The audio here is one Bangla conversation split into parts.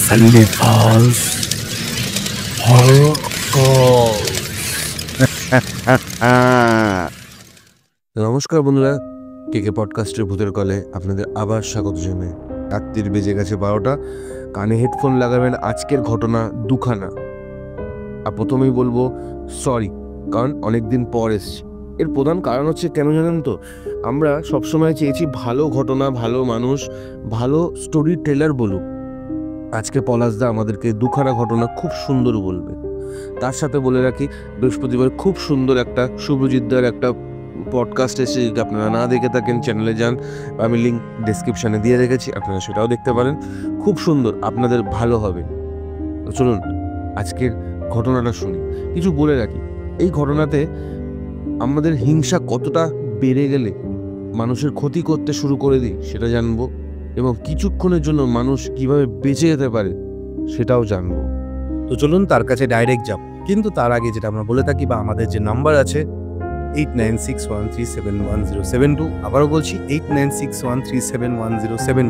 Sandy Falls Horror Calls. নমস্কার বন্ধুরা, কেকে পডকাস্টের ভূতের কলে আপনাদের আবার স্বাগত জানাই। রাত্রির বেজে গেছে 12টা। কানে হেডফোন লাগাবেন। আজকের ঘটনা দুখানা। আর প্রথমেই বলবো সরি, কারণ অনেক দিন পর এসছি। এর প্রধান কারণ হচ্ছে কেন জানেন তো, আমরা সবসময় চেয়েছি ভালো ঘটনা, ভালো মানুষ, ভালো স্টোরি টেলার বলুক। আজকে পলাশদা আমাদেরকে দুখানা ঘটনা খুব সুন্দর বলবে। তার সাথে বলে রাখি, বৃহস্পতিবার খুব সুন্দর একটা শুভজিৎদার একটা পডকাস্ট এসে, যদি আপনারা না দেখে থাকেন চ্যানেলে যান, আমি লিঙ্ক ডেসক্রিপশানে দিয়ে রেখেছি, আপনারা সেটাও দেখতে পারেন। খুব সুন্দর, আপনাদের ভালো হবে। তো চলুন আজকের ঘটনাটা শুনি। কিছু বলে রাখি, এই ঘটনাতে আমাদের হিংসা কতটা বেড়ে গেলে মানুষের ক্ষতি করতে শুরু করে দিই সেটা জানবো, এবং কিছুক্ষণের জন্য মানুষ কিভাবে বেঁচে যেতে পারে সেটাও জানবো। তো চলুন তার কাছে ডাইরেক্ট যাব, কিন্তু তার আগে যেটা আমরা বলে থাকি, বা আমাদের যে নাম্বার আছে 8961371072, আবারও বলছি 8961371072,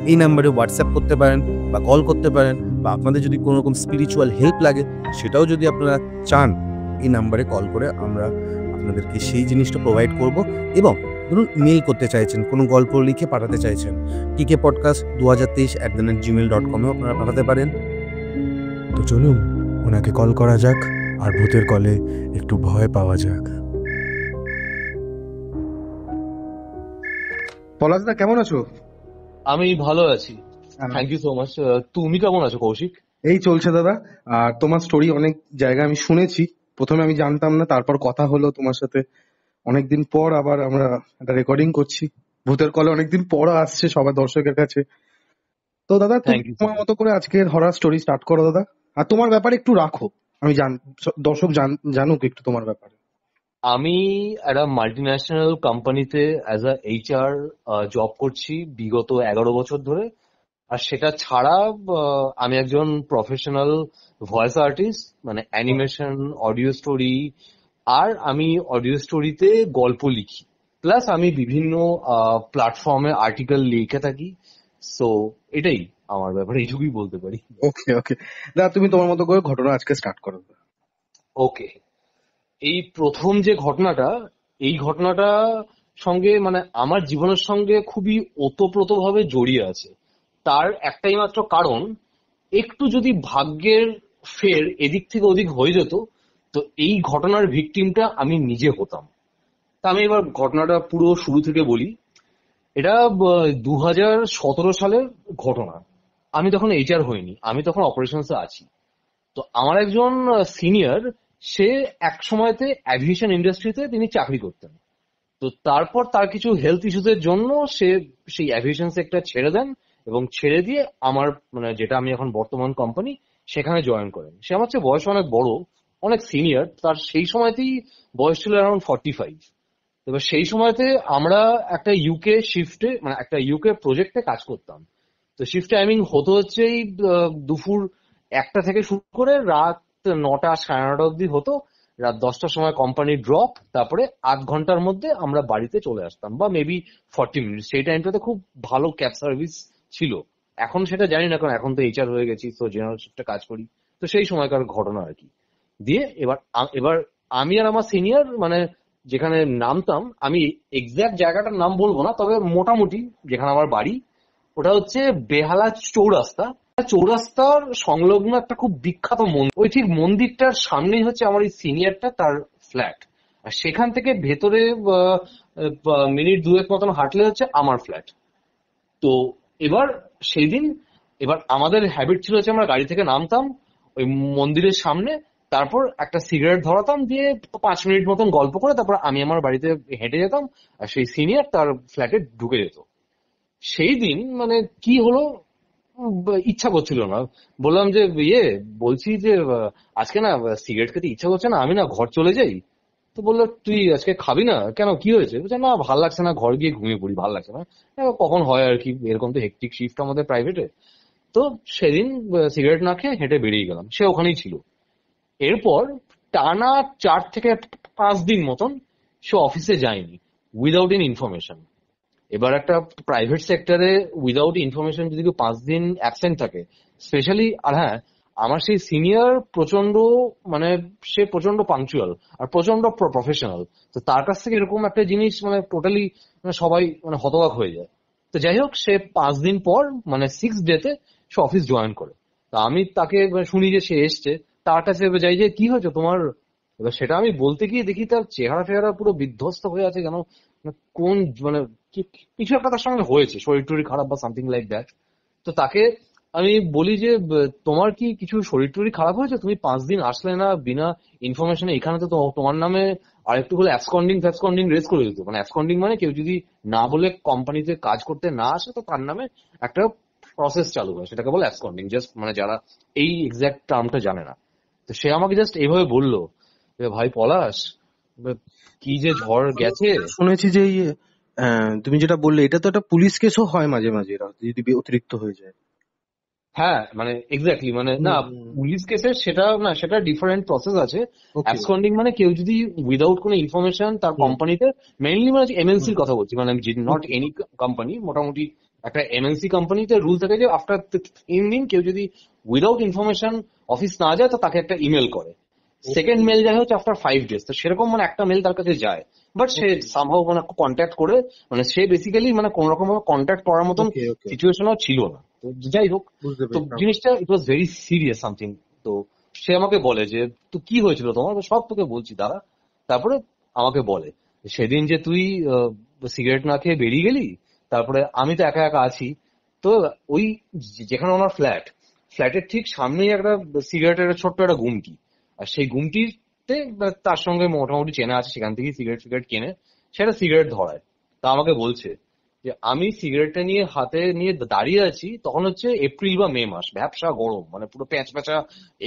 এই নাম্বারে হোয়াটসঅ্যাপ করতে পারেন বা কল করতে পারেন, বা আপনাদের যদি কোনো রকম স্পিরিচুয়াল হেল্প লাগে সেটাও যদি আপনারা চান, এই নাম্বারে কল করে আমরা আপনাদেরকে সেই জিনিসটা প্রোভাইড করব। এবং ধরুন মেল করতে চাইছেন, কোনো গল্প লিখে পাঠাতে চাইছেন, কেকে পডকাস্ট 2023@gmail.com আপনারা পাঠাতে পারেন। তো চলুন ওনাকে কল করা যাক, আর ভূতের কলে একটু ভয় পাওয়া যাক। পলাশদা কেমন আছো? আমি ভালো আছি, থ্যাংক ইউ সো মাচ। তুমি কেমন আছো কৌশিক? এই চলছে দাদা। আর তোমার স্টোরি অনেক জায়গায় আমি শুনেছি, প্রথমে আমি জানতাম না, তারপর কথা হলো তোমার সাথে অনেকদিন পর, আবার আমরা একটা রেকর্ডিং করছি। ভূতের কলে অনেকদিন পর আসছে সবার দর্শকের কাছে। তো দাদা তুমি Thank you so তোমার মতো করে আজকের হরর স্টোরি স্টার্ট করো দাদা, আর তোমার ব্যাপারে একটু রাখো, আমি দর্শক জানুক একটু তোমার ব্যাপারে। আমি একটা মাল্টিন্যাশনাল কোম্পানিতে অ্যাজ আ এইচআর জব করছি বিগত 11 বছর ধরে। আর সেটা ছাড়া আমি একজন প্রফেশনাল ভয়েস আর্টিস্ট, মানে অ্যানিমেশন, অডিও স্টোরি, আর আমি অডিও স্টোরিতে গল্প লিখি। প্লাস আমি বিভিন্ন প্ল্যাটফর্মে আর্টিকেল লিখে থাকি। সো এটাই আমার ব্যাপারে, এইটুকুই বলতে পারি। ওকে ওকে দাদা, তুমি তোমার মতো করে ঘটনা আজকে স্টার্ট করো। ওকে, এই প্রথম যে ঘটনাটা, এই ঘটনাটা সঙ্গে মানে আমার জীবনের সঙ্গে খুবই ওতপ্রোতভাবে জড়িয়ে আছে। তার একটাই মাত্র কারণ, একটু যদি ভাগ্যের ফের এদিক থেকে ওদিক হয়ে যেত, তো এই ঘটনার ভিকটিমটা আমি নিজে হতাম। তা আমি এবার ঘটনাটা পুরো শুরু থেকে বলি। এটা 2017 সালের ঘটনা। আমি তখন এইচআর হইনি, আমি তখন অপারেশনসে আছি। তো আমার একজন সিনিয়র, সে এক সময়তে অ্যাভিয়েশন ইন্ডাস্ট্রিতে তিনি চাকরি করতেন। তো তারপর তার কিছু হেলথ ইস্যুসের জন্য সে সেই অ্যাভিয়েশন সেক্টর ছেড়ে দেন, এবং ছেড়ে দিয়ে আমার মানে যেটা আমি এখন বর্তমান কোম্পানি সেখানে জয়েন করেন। সে আমার চেয়ে বয়স অনেক বড়, অনেক সিনিয়র। তার সেই সময়তেই বয়স ছিল অ্যারাউন্ড 45। এবার সেই সময়তে আমরা একটা ইউকে শিফটে, মানে একটা ইউকে প্রজেক্টে কাজ করতাম। তো শিফট টাইমিং হতো হচ্ছে এই দুপুর 1টা থেকে শুরু করে রাত 9টা 9:30 অব্দি হতো। রাত 10টার সময় কোম্পানি ড্রপ, তারপরে 8 ঘন্টার মধ্যে আমরা বাড়িতে চলে আসতাম, বা মেবি 40 মিনিট। সেই টাইমটাতে খুব ভালো ক্যাব সার্ভিস ছিল। এখন সেটা জানি না, কারণ এখন তো এইচআর হয়ে গেছি, তো জেনারেল শিফটে কাজ করি। তো সেই সময়কার ঘটনা আর কি। দিয়ে এবার আমি আর আমার সিনিয়র মানে যেখানে নামতাম, আমি এক্সাক্ট জায়গাটার নাম বলবো না, তবে মোটামুটি যেখানে আমার বাড়ি ওটা হচ্ছে বেহালা চৌরাস্তা। চৌরাস্তার সংলগ্ন একটা খুব বিখ্যাত মন্দির, ওই ঠিক মন্দিরটার সামনেই হচ্ছে আমার এই সিনিয়রটা, তার ফ্ল্যাট। আর সেখান থেকে ভেতরে মিনিট 2 মতন হাঁটলে হচ্ছে আমার ফ্ল্যাট। তো এবার সেই দিন, এবার আমাদের হ্যাবিট ছিল হচ্ছে আমরা গাড়ি থেকে নামতাম ওই মন্দিরের সামনে, তারপর একটা সিগারেট ধরাতাম, দিয়ে 5 মিনিট মতন গল্প করে তারপর আমি আমার বাড়িতে হেঁটে যেতাম, আর সেই সিনিয়র তার ফ্ল্যাটে ঢুকে যেত। সেই দিন মানে কি হলো, ইচ্ছা করছিল না। বললাম যে বলছি যে আজকে না সিগারেট খেতে ইচ্ছা করছে না, আমি না ঘর চলে যাই। তো বললো তুই আজকে খাবি না কেন, কি হয়েছে? বলছে না ভাল লাগছে না, ঘর গিয়ে ঘুমিয়ে পড়ি, ভাল লাগছে না। কখন হয় আর কি, এরকম তো হেক্টিক শিফট আমাদের প্রাইভেটে। তো সেদিন সিগারেট না খেয়ে হেঁটে বেরিয়ে গেলাম, সে ওখানেই ছিল। এরপর টানা 4 থেকে 5 দিন মতন সে অফিসে যায়নি, উইদাউট এন ইনফরমেশন। এবার একটা প্রাইভেট সেক্টরে উইদাউট ইনফরমেশন যদি কেউ 5 দিন অ্যাবসেন্ট থাকে, স্পেশালি। আর হ্যাঁ, আমার সেই সিনিয়র প্রচন্ড, মানে সে প্রচন্ড পাংচুয়াল আর প্রচন্ড প্রফেশনাল। তো তার কাছ থেকে এরকম একটা জিনিস মানে টোটালি সবাই মানে হতবাক হয়ে যায়। তো যাই হোক, সে 5 দিন পর মানে 6 ডেতে সে অফিস জয়েন করে। তা আমি তাকে শুনি যে সে এসছে, তার কাছে এবার যাই যে কি হয়েছে তোমার। এবার সেটা আমি বলতে গিয়ে দেখি তার চেহারা ফেহারা পুরো বিধ্বস্ত হয়ে আছে, যেন মানে কোন মানে কিছু একটা তার সঙ্গে হয়েছে, শরীর টরীর খারাপ বা সামথিং লাইক দ্যাট। তো তাকে আমি বলি যে তোমার কি কিছু শরীর টরীর খারাপ হয়েছে? তুমি 5 দিন আসলে না বিনা ইনফরমেশনে, এখানে তো তোমার নামে আর একটু হলে অ্যাবসকন্ডিং ফ্যাবসকন্ডিং রেজ করে দিত। মানে অ্যাবসকন্ডিং মানে কেউ যদি না বলে কোম্পানিতে কাজ করতে না আসে, তো তার নামে একটা প্রসেস চালু হয়, সেটাকে বলে অ্যাবসকন্ডিং। জাস্ট মানে যারা এই এক্সাক্ট টার্মটা জানে না। তো সে আমাকে জাস্ট এইভাবে বললো, ভাই পলাশ, কি যে ঝড় গেছে। শুনেছি যে তুমি যেটা বললে এটা তো একটা পুলিশ কেসও হয় মাঝে মাঝে, এরা যদি অতিরিক্ত হয়ে যায়। হ্যাঁ মানে এক্স্যাক্টলি, মানে না পুলিশ কেসের সেটা না, সেটা ডিফারেন্ট প্রসেস আছে। ওকে। অ্যাবসকন্ডিং মানে কেউ যদি উইদাউট কোনো ইনফরমেশন তার কোম্পানিতে, মেইনলি মানে এমএনসির কথা বলছি, মানে নট এনি কোম্পানি, মোটামুটি একটা এমএনসি কোম্পানিতে রুল থাকে যে আফটার 3 দিন কেউ যদি উইদাউট ইনফরমেশন অফিস না যায়, তো তাকে একটা ইমেল করে। সেকেন্ড মেল যায় হচ্ছে আফটার 5 ডেজ। তো সেরকম মানে একটা মেল তার কাছে যায়, বাট সে সামহাও মানে কন্ট্যাক্ট করে, মানে সে বেসিক্যালি মানে কোন রকম কন্ট্যাক্ট করার মতন ওকে ওকে, সিচুয়েশনও ছিল না। তো যাই হোক, বুঝতে তো পেরেছি। জিনিসটা ইট ওয়াজ ভেরি সিরিয়াস সামথিং। তো সে আমাকে বলে যে তো কি হয়েছিল তোমার, তো সব তোকে বলছি দাঁড়া। তারপরে আমাকে বলে সেদিন যে তুই সিগারেট না খেয়ে বেরিয়ে গেলি, তারপরে আমি তো একা একা আছি। তো ওই যেখানে ওনার ফ্ল্যাটের ঠিক সামনেই একটা সিগারেটের ছোট্ট একটা গুমটি, আর সেই গুমটিতে তার সঙ্গে মোটামুটি চেনা আছে, সেখান থেকেই সিগারেট ফিগারেট কেনে সেটা সিগারেট ধরায়। তা আমাকে বলছে যে আমি সিগারেটটা নিয়ে হাতে নিয়ে দাঁড়িয়ে আছি, তখন হচ্ছে এপ্রিল বা মে মাস, ভ্যাপসা গরম, মানে পুরো প্যাঁচ প্যাঁচা।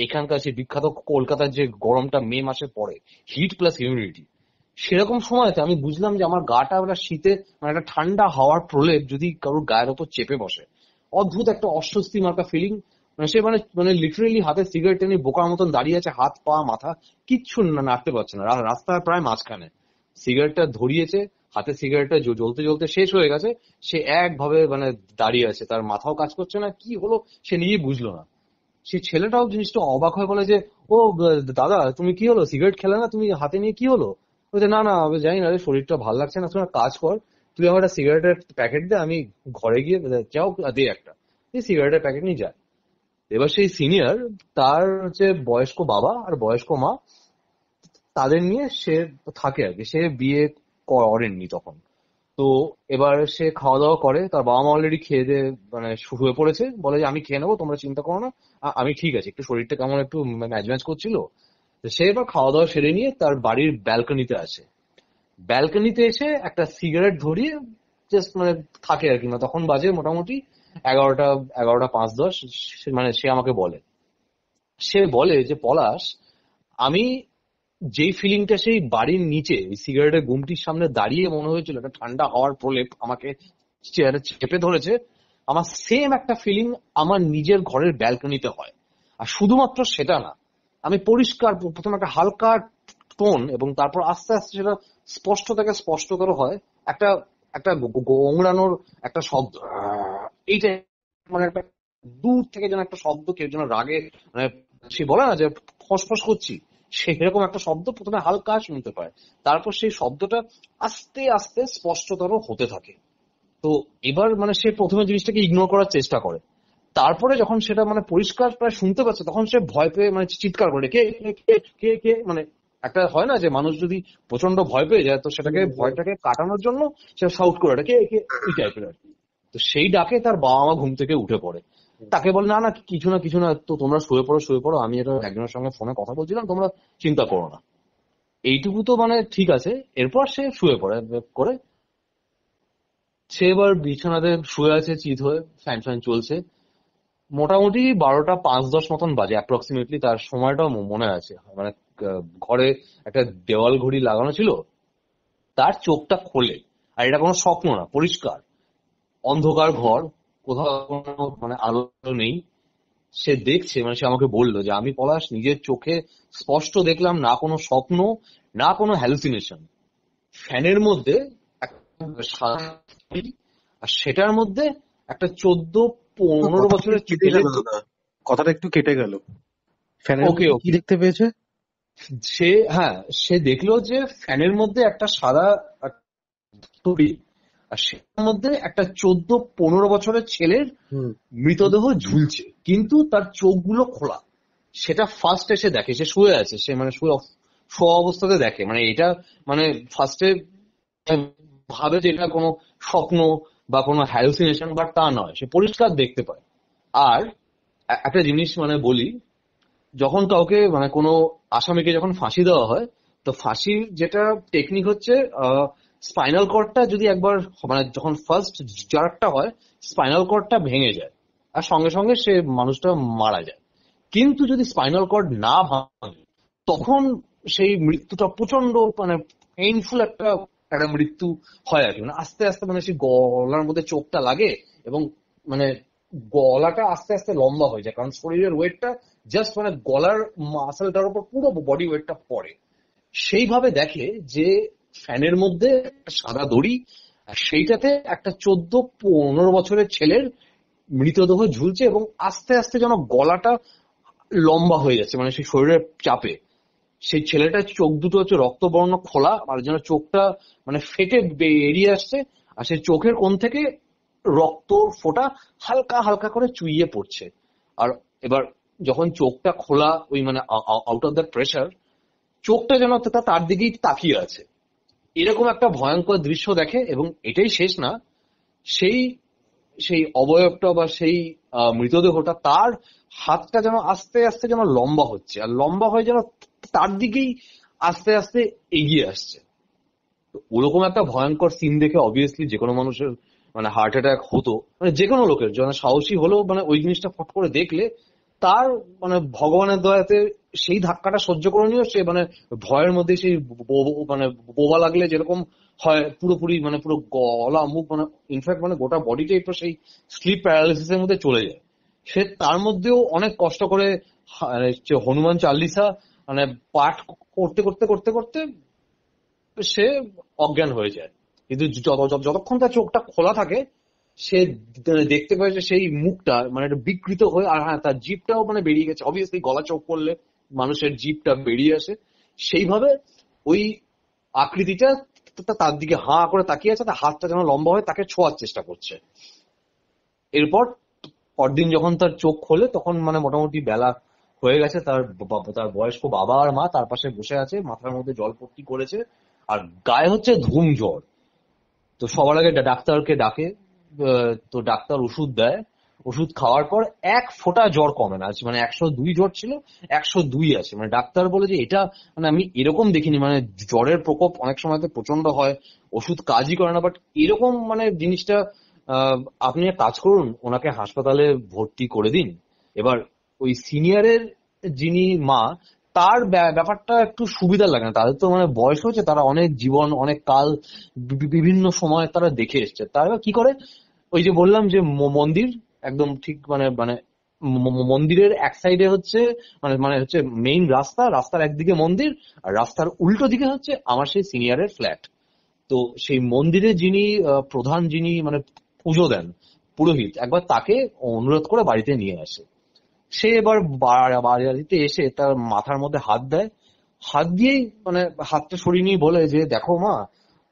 এখানকার যে বিখ্যাত কলকাতার যে গরমটা মে মাসে পড়ে, হিট প্লাস হিউমিডিটি, সেরকম সময়তে আমি বুঝলাম যে আমার গাটা একটা শীতে মানে একটা ঠান্ডা হাওয়ার প্রলেপ যদি কারোর গায়ের ওপর চেপে বসে, অদ্ভুত একটা অস্বস্তি মার্কা ফিলিং। মানে সে মানে মানে লিটারেলি হাতে সিগারেট নিয়ে বোকার মতন দাঁড়িয়ে আছে, হাত পা মাথা কিচ্ছু না, নাড়তে পারছে না, রাস্তার প্রায় মাঝখানে সিগারেটটা ধরিয়েছে, হাতে সিগারেটটা জ্বলতে জ্বলতে শেষ হয়ে গেছে। সে একভাবে মানে দাঁড়িয়ে আছে, তার মাথাও কাজ করছে না, কি হলো সে নিজেই বুঝলো না। সেই ছেলেটাও জিনিসটা অবাক হয়ে বলে যে ও দাদা তুমি কি হলো, সিগারেট খেলে না তুমি হাতে নিয়ে, কি হলো? বলছে না না আমি জানি না রে, শরীরটা ভালো লাগছে না, তুই একটা কাজ কর, তুই আমার একটা সিগারেটের প্যাকেট দে, আমি ঘরে গিয়ে যাও দে একটা, এই সিগারেটের প্যাকেট নিয়ে যায়। এবার সেই সিনিয়র, তার হচ্ছে বয়স্ক বাবা আর বয়স্ক মা, তাদের নিয়ে সে থাকে আর কি। সে বিয়ে করেননি তখন। তো এবার সে খাওয়া দাওয়া করে, তার বাবা মা অলরেডি খেয়ে দিয়ে মানে শুয়ে পড়েছে, বলে যে আমি খেয়ে নেবো, তোমরা চিন্তা করো না, আমি ঠিক আছে, একটু শরীরটা কেমন একটু ম্যাচ ম্যাচ করছিল। তো সে এবার খাওয়া দাওয়া সেরে নিয়ে তার বাড়ির ব্যালকনিতে আসে। ব্যালকনিতে এসে একটা সিগারেট ধরিয়ে জাস্ট মানে থাকে আর কি। না তখন বাজে মোটামুটি 11টা, 11টা 5-10, মানে সে আমাকে বলে, সে বলে যে পলাশ, আমি যেই ফিলিংটা সেই বাড়ির নিচে ওই সিগারেটের গুমটির সামনে দাঁড়িয়ে মনে হয়েছিল একটা ঠান্ডা হাওয়ার প্রলেপ আমাকে চেয়ারে চেপে ধরেছে, আমার সেম একটা ফিলিং আমার নিজের ঘরের ব্যালকনিতে হয়। আর শুধুমাত্র সেটা না, আমি পরিষ্কার প্রথমে একটা হালকা টোন, এবং তারপর আস্তে আস্তে সেটা স্পষ্ট থেকে স্পষ্টতর হয়, একটা একটা গোংড়ানোর একটা শব্দ, এইটা মানে একটা দূর থেকে যেন একটা শব্দ, কেউ যেন রাগে মানে সে বলে না যে ফসফস করছি, সেরকম একটা শব্দ প্রথমে হালকা শুনতে পায়, তারপর সেই শব্দটা আস্তে আস্তে স্পষ্টতর হতে থাকে। তো এবার মানে সে প্রথমে জিনিসটাকে ইগনোর করার চেষ্টা করে, তারপরে যখন সেটা মানে পরিষ্কার প্রায় শুনতে পাচ্ছে, তখন সে ভয় পেয়ে মানে চিৎকার করে কে কে কে কে কে, মানে একটা হয় না যে মানুষ যদি প্রচন্ড ভয় পেয়ে যায়, তো সেটাকে ভয়টাকে কাটানোর জন্য সে শাউট করে ওঠে, কে কে, এই টাইপের আর কি। তো সেই ডাকে তার বাবা মা ঘুম থেকে উঠে পড়ে, তাকে বলে না না কিছু না কিছু না, তো তোমরা শুয়ে পড়ো শুয়ে পড়ো, আমি এটা একজনের সঙ্গে ফোনে কথা বলছিলাম, তোমরা চিন্তা করো না। এইটুকু তো মানে ঠিক আছে। এরপর সে শুয়ে পড়ে করে, সে এবার বিছানাতে শুয়ে আছে চিত হয়ে, ফ্যান ফ্যান চলছে। মোটামুটি 12টা 5-10 মতন বাজে অ্যাপ্রক্সিমেটলি, তার সময়টাও মনে আছে। মানে ঘরে একটা দেওয়াল ঘড়ি লাগানো ছিল, তার চোখটা খোলে, আর এটা কোনো স্বপ্ন না, পরিষ্কার অন্ধকার ঘর, কোথাও কোনো মানে আলো নেই। সে দেখছে, মানে সে আমাকে বললো যে আমি পলাশ নিজের চোখে স্পষ্ট দেখলাম, না কোনো স্বপ্ন না কোনো হ্যালুসিনেশন, ফ্যানের মধ্যে একটা সাদা টেবিল, আর সেটার মধ্যে একটা 14-15 বছরের কেটে ছেলে, গেল দাদা। কথাটা একটু কেটে গেল। ফ্যানের ওকে মধ্যে কি ওকে দেখতে পেয়েছে? সে দেখলো যে ফ্যানের মধ্যে একটা সাদা ছবি, আর সেটার মধ্যে একটা 14-15 বছরের ছেলের হুম। মৃতদেহ ঝুলছে, কিন্তু তার চোখগুলো খোলা। সেটা ফার্স্ট এসে দেখে, সে শুয়ে আছে, সে মানে শোয়া অবস্থাতে দেখে, মানে এটা মানে ফার্স্টে ভাবে যে এটা কোনো স্বপ্ন বা কোনো হ্যালুসিনেশন, বাট তা নয়, সে পরিষ্কার দেখতে পায়। আর একটা জিনিস মানে বলি, যখন কাউকে মানে কোনো আসামিকে যখন ফাঁসি দেওয়া হয়, তো ফাঁসির যেটা টেকনিক হচ্ছে, স্পাইনাল কর্ডটা যদি একবার মানে যখন ফার্স্ট জার্কটা হয়, স্পাইনাল কর্ডটা ভেঙে যায় আর সঙ্গে সঙ্গে সে মানুষটা মারা যায়। কিন্তু যদি স্পাইনাল কর্ড না ভাঙে, তখন সেই মৃত্যুটা প্রচন্ড মানে পেইনফুল একটা একটা মৃত্যু হয় আর কি। মানে আস্তে আস্তে মানে সেই গলার মধ্যে চোখটা লাগে এবং মানে গলাটা আস্তে আস্তে লম্বা হয়ে যায়, কারণ শরীরের ওয়েটটা জাস্ট মানে গলার মাসেলটার উপর পুরো বডি ওয়েটটা পড়ে। সেইভাবে দেখে যে ফ্যানের মধ্যে একটা সাদা দড়ি, আর সেইটাতে একটা 14-15 বছরের ছেলের মৃতদেহ ঝুলছে এবং আস্তে আস্তে যেন গলাটা লম্বা হয়ে যাচ্ছে, মানে সেই শরীরের চাপে। সেই ছেলেটার চোখ দুটো হচ্ছে রক্তবর্ণ খোলা, আর যেন চোখটা মানে ফেটে বেরিয়ে আসছে, আর সেই চোখের কোণ থেকে রক্ত ফোঁটা হালকা হালকা করে চুইয়ে পড়ছে। আর এবার যখন চোখটা খোলা, ওই মানে আউট অফ দ্য প্রেসার, চোখটা যেন তার দিকেই তাকিয়ে আছে। এরকম একটা ভয়ঙ্কর দৃশ্য দেখে, এবং এটাই শেষ না, সেই সেই অবয়বটা বা সেই মৃতদেহটা, তার হাতটা যেন আস্তে আস্তে যেন লম্বা হচ্ছে, আর লম্বা হয়ে যেন তার দিকেই আস্তে আস্তে এগিয়ে আসছে। তো ওরকম একটা ভয়ঙ্কর সিন দেখে অবভিয়াসলি যে কোনো মানুষের মানে হার্ট অ্যাটাক হতো, মানে যে কোনো লোকের, যারা সাহসী হলেও মানে ওই জিনিসটা ফট করে দেখলে তার মানে ভগবানের দয়াতে সেই ধাক্কাটা সহ্য করে নিও, সে মানে ভয়ের মধ্যে সেই মানে বোবা লাগলে যেরকম হয়, পুরোপুরি মানে পুরো গলা মুখ মানে ইনফ্যাক্ট মানে গোটা বডিটাই তো সেই স্লিপ প্যারালিসিসের মধ্যে চলে যায়। সে তার মধ্যেও অনেক কষ্ট করে মানে হনুমান চাল্লিশা মানে পাঠ করতে করতে করতে করতে সে অজ্ঞান হয়ে যায়। কিন্তু যতক্ষণ তার চোখটা খোলা থাকে, সে দেখতে পায় যে সেই মুখটা মানে একটা বিকৃত হয়ে, আর হ্যাঁ তার জিভটাও মানে বেরিয়ে গেছে, অবভিয়াসলি গলা চোখ করলে মানুষের জিভটা বেরিয়ে আসে। সেইভাবে ওই আকৃতিটা তার দিকে হাঁ করে তাকিয়ে আছে, তার হাতটা যেন লম্বা হয়ে তাকে ছোঁয়ার চেষ্টা করছে। এরপর পরদিন যখন তার চোখ খোলে, তখন মানে মোটামুটি বেলা হয়ে গেছে, তার বয়স্ক বাবা আর মা তার পাশে বসে আছে, মাথার মধ্যে জলপট্টি করেছে, আর গায়ে হচ্ছে ধুম জ্বর। তো সবার আগে ডাক্তারকে ডাকে, তো ডাক্তার ওষুধ দেয়। ওষুধ খাওয়ার পর এক ফোঁটা জ্বর কমে না, মানে 102 জ্বর ছিল, 102 আছে। মানে ডাক্তার বলে যে এটা মানে আমি এরকম দেখিনি, মানে জ্বরের প্রকোপ অনেক সময় তো প্রচন্ড হয়, ওষুধ কাজই করে না, বাট এরকম মানে জিনিসটা আপনি এক কাজ করুন, ওনাকে হাসপাতালে ভর্তি করে দিন। এবার ওই সিনিয়রের যিনি মা, তার ব্যাপারটা একটু সুবিধা লাগে না, তাদের তো মানে বয়স হয়েছে, তারা অনেক জীবন অনেক কাল বিভিন্ন সময় তারা দেখে এসছে। তারা কি করে, ওই যে বললাম যে মন্দির একদম ঠিক মানে মানে মন্দিরের এক সাইডে হচ্ছে মানে মানে হচ্ছে মেইন রাস্তা, রাস্তার একদিকে মন্দির, আর রাস্তার উল্টো দিকে হচ্ছে আমার সেই সিনিয়রের ফ্ল্যাট। তো সেই মন্দিরে যিনি প্রধান, যিনি মানে পুজো দেন, পুরোহিত, একবার তাকে অনুরোধ করে বাড়িতে নিয়ে আসে। সে এবার বাড়িতে এসে তার মাথার মধ্যে হাত দেয়, হাত দিয়েই মানে হাতটা সরিয়ে নিয়ে বলে যে দেখো মা,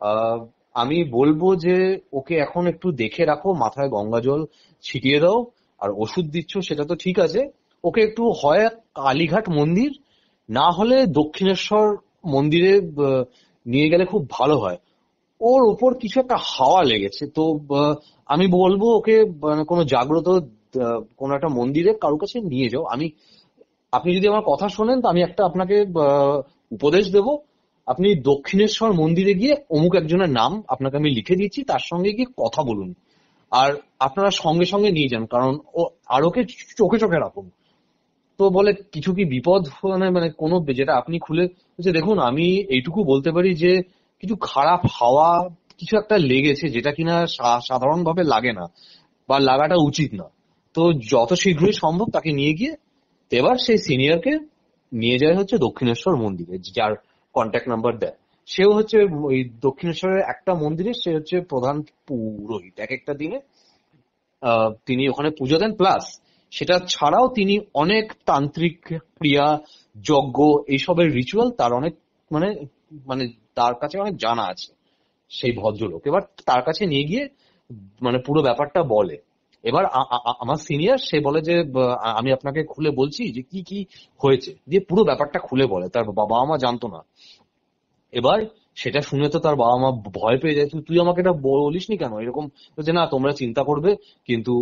আহ, আমি বলবো যে ওকে এখন একটু দেখে রাখো, মাথায় গঙ্গা জল ছিটিয়ে দাও, আর ওষুধ দিচ্ছ সেটা তো ঠিক আছে, ওকে একটু হয় কালীঘাট মন্দির, না হলে দক্ষিণেশ্বর মন্দিরে নিয়ে গেলে খুব ভালো হয়। ওর ওপর কিছু একটা হাওয়া লেগেছে, তো আমি বলবো ওকে মানে কোনো জাগ্রত কোনো একটা মন্দিরে কারোর কাছে নিয়ে যাও। আপনি যদি আমার কথা শোনেন, তো আমি একটা আপনাকে উপদেশ দেব, আপনি দক্ষিণেশ্বর মন্দিরে গিয়ে অমুক একজনের নাম আপনাকে আমি লিখে দিচ্ছি, তার সঙ্গে গিয়ে কথা বলুন, আর আপনারা সঙ্গে সঙ্গে নিয়ে যান, কারণ ও আর ওকে চোখে চোখে রাখুন। তো বলে কিছু কি বিপদ মানে মানে কোনো, যেটা আপনি খুলে বলছে, দেখুন আমি এইটুকু বলতে পারি যে কিছু খারাপ হাওয়া কিছু একটা লেগেছে, যেটা কিনা সাধারণভাবে লাগে না বা লাগাটা উচিত না। তো যত শীঘ্রই সম্ভব তাকে নিয়ে গিয়ে, এবার সেই সিনিয়রকে নিয়ে যায় হচ্ছে দক্ষিণেশ্বর মন্দিরে, যার কন্ট্যাক্ট নাম্বার দেয়। সেও হচ্ছে ওই দক্ষিণেশ্বরের একটা মন্দিরে সে হচ্ছে প্রধান পুরোহিত, এক একটা দিনে তিনি ওখানে পুজো দেন, প্লাস সেটা ছাড়াও তিনি অনেক তান্ত্রিক ক্রিয়া, যজ্ঞ, এইসবের রিচুয়াল তার অনেক মানে মানে তার কাছে অনেক জানা আছে সেই ভদ্রলোক। এবার তার কাছে নিয়ে গিয়ে মানে পুরো ব্যাপারটা বলে। এবার আমার সিনিয়র সে বলে যে আমি আপনাকে খুলে বলছি যে কি কি হয়েছে, দিয়ে পুরো ব্যাপারটা খুলে বলে। তার বাবা মা জানতো না। এবার সেটা শুনে তো তার বাবা মা ভয় পেয়ে যায়, তুই তুই আমাকে এটা বলিসনি কেন এরকম। বলছে না তোমরা চিন্তা করবে, কিন্তু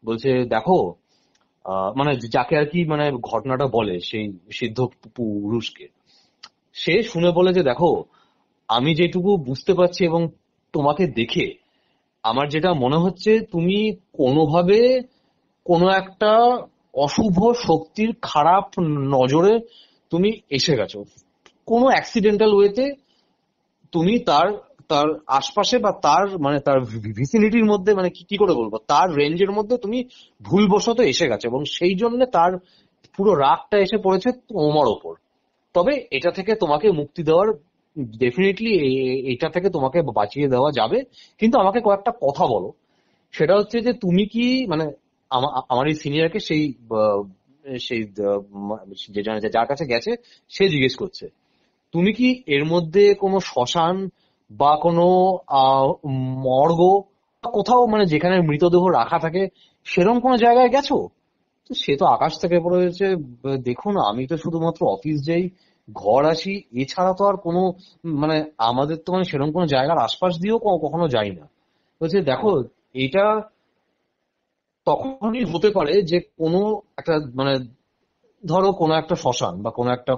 বলছে দেখো মানে যাকে আর কি মানে ঘটনাটা বলে সেই সিদ্ধ পুরুষকে, সে শুনে বলে যে দেখো আমি যেটুকু বুঝতে পারছি এবং তোমাকে দেখে আমার যেটা মনে হচ্ছে তুমি কোনোভাবে কোনো একটা অশুভ শক্তির খারাপ নজরে তুমি এসে গেছো, কোনো অ্যাক্সিডেন্টাল ওয়েতে তুমি তার তার আশপাশে বা তার মানে তার ভিসিনিটির মধ্যে মানে কি কি করে বলবো তার রেঞ্জের মধ্যে তুমি ভুলবশত এসে গেছো, এবং সেই জন্য তার পুরো রাগটা এসে পড়েছে তোমার ওপর। তবে এটা থেকে তোমাকে মুক্তি দেওয়ার ডেফিনেটলি এটা থেকে তোমাকে বাঁচিয়ে দেওয়া যাবে, কিন্তু আমাকে কয়েকটা কথা বলো। সেটা হচ্ছে যে তুমি কি মানে আমার এই সিনিয়রকে সেই সেই যার কাছে গেছে সে জিজ্ঞেস করছে তুমি কি এর মধ্যে কোনো শ্মশান বা কোনো মর্গ বা কোথাও মানে যেখানে মৃতদেহ রাখা থাকে সেরকম কোনো জায়গায় গেছো? তো সে তো আকাশ থেকে পড়ে হয়েছে, দেখুন আমি তো শুধুমাত্র অফিস যাই, ঘর আসি, এছাড়া তো আর কোনো মানে আমাদের তো মানে সেরকম কোনো জায়গার আশপাশ দিয়েও কখনো যাই না। বলছে দেখো এটা তখনই হতে পারে যে কোনো একটা মানে ধরো কোনো একটা শ্মশান বা কোনো একটা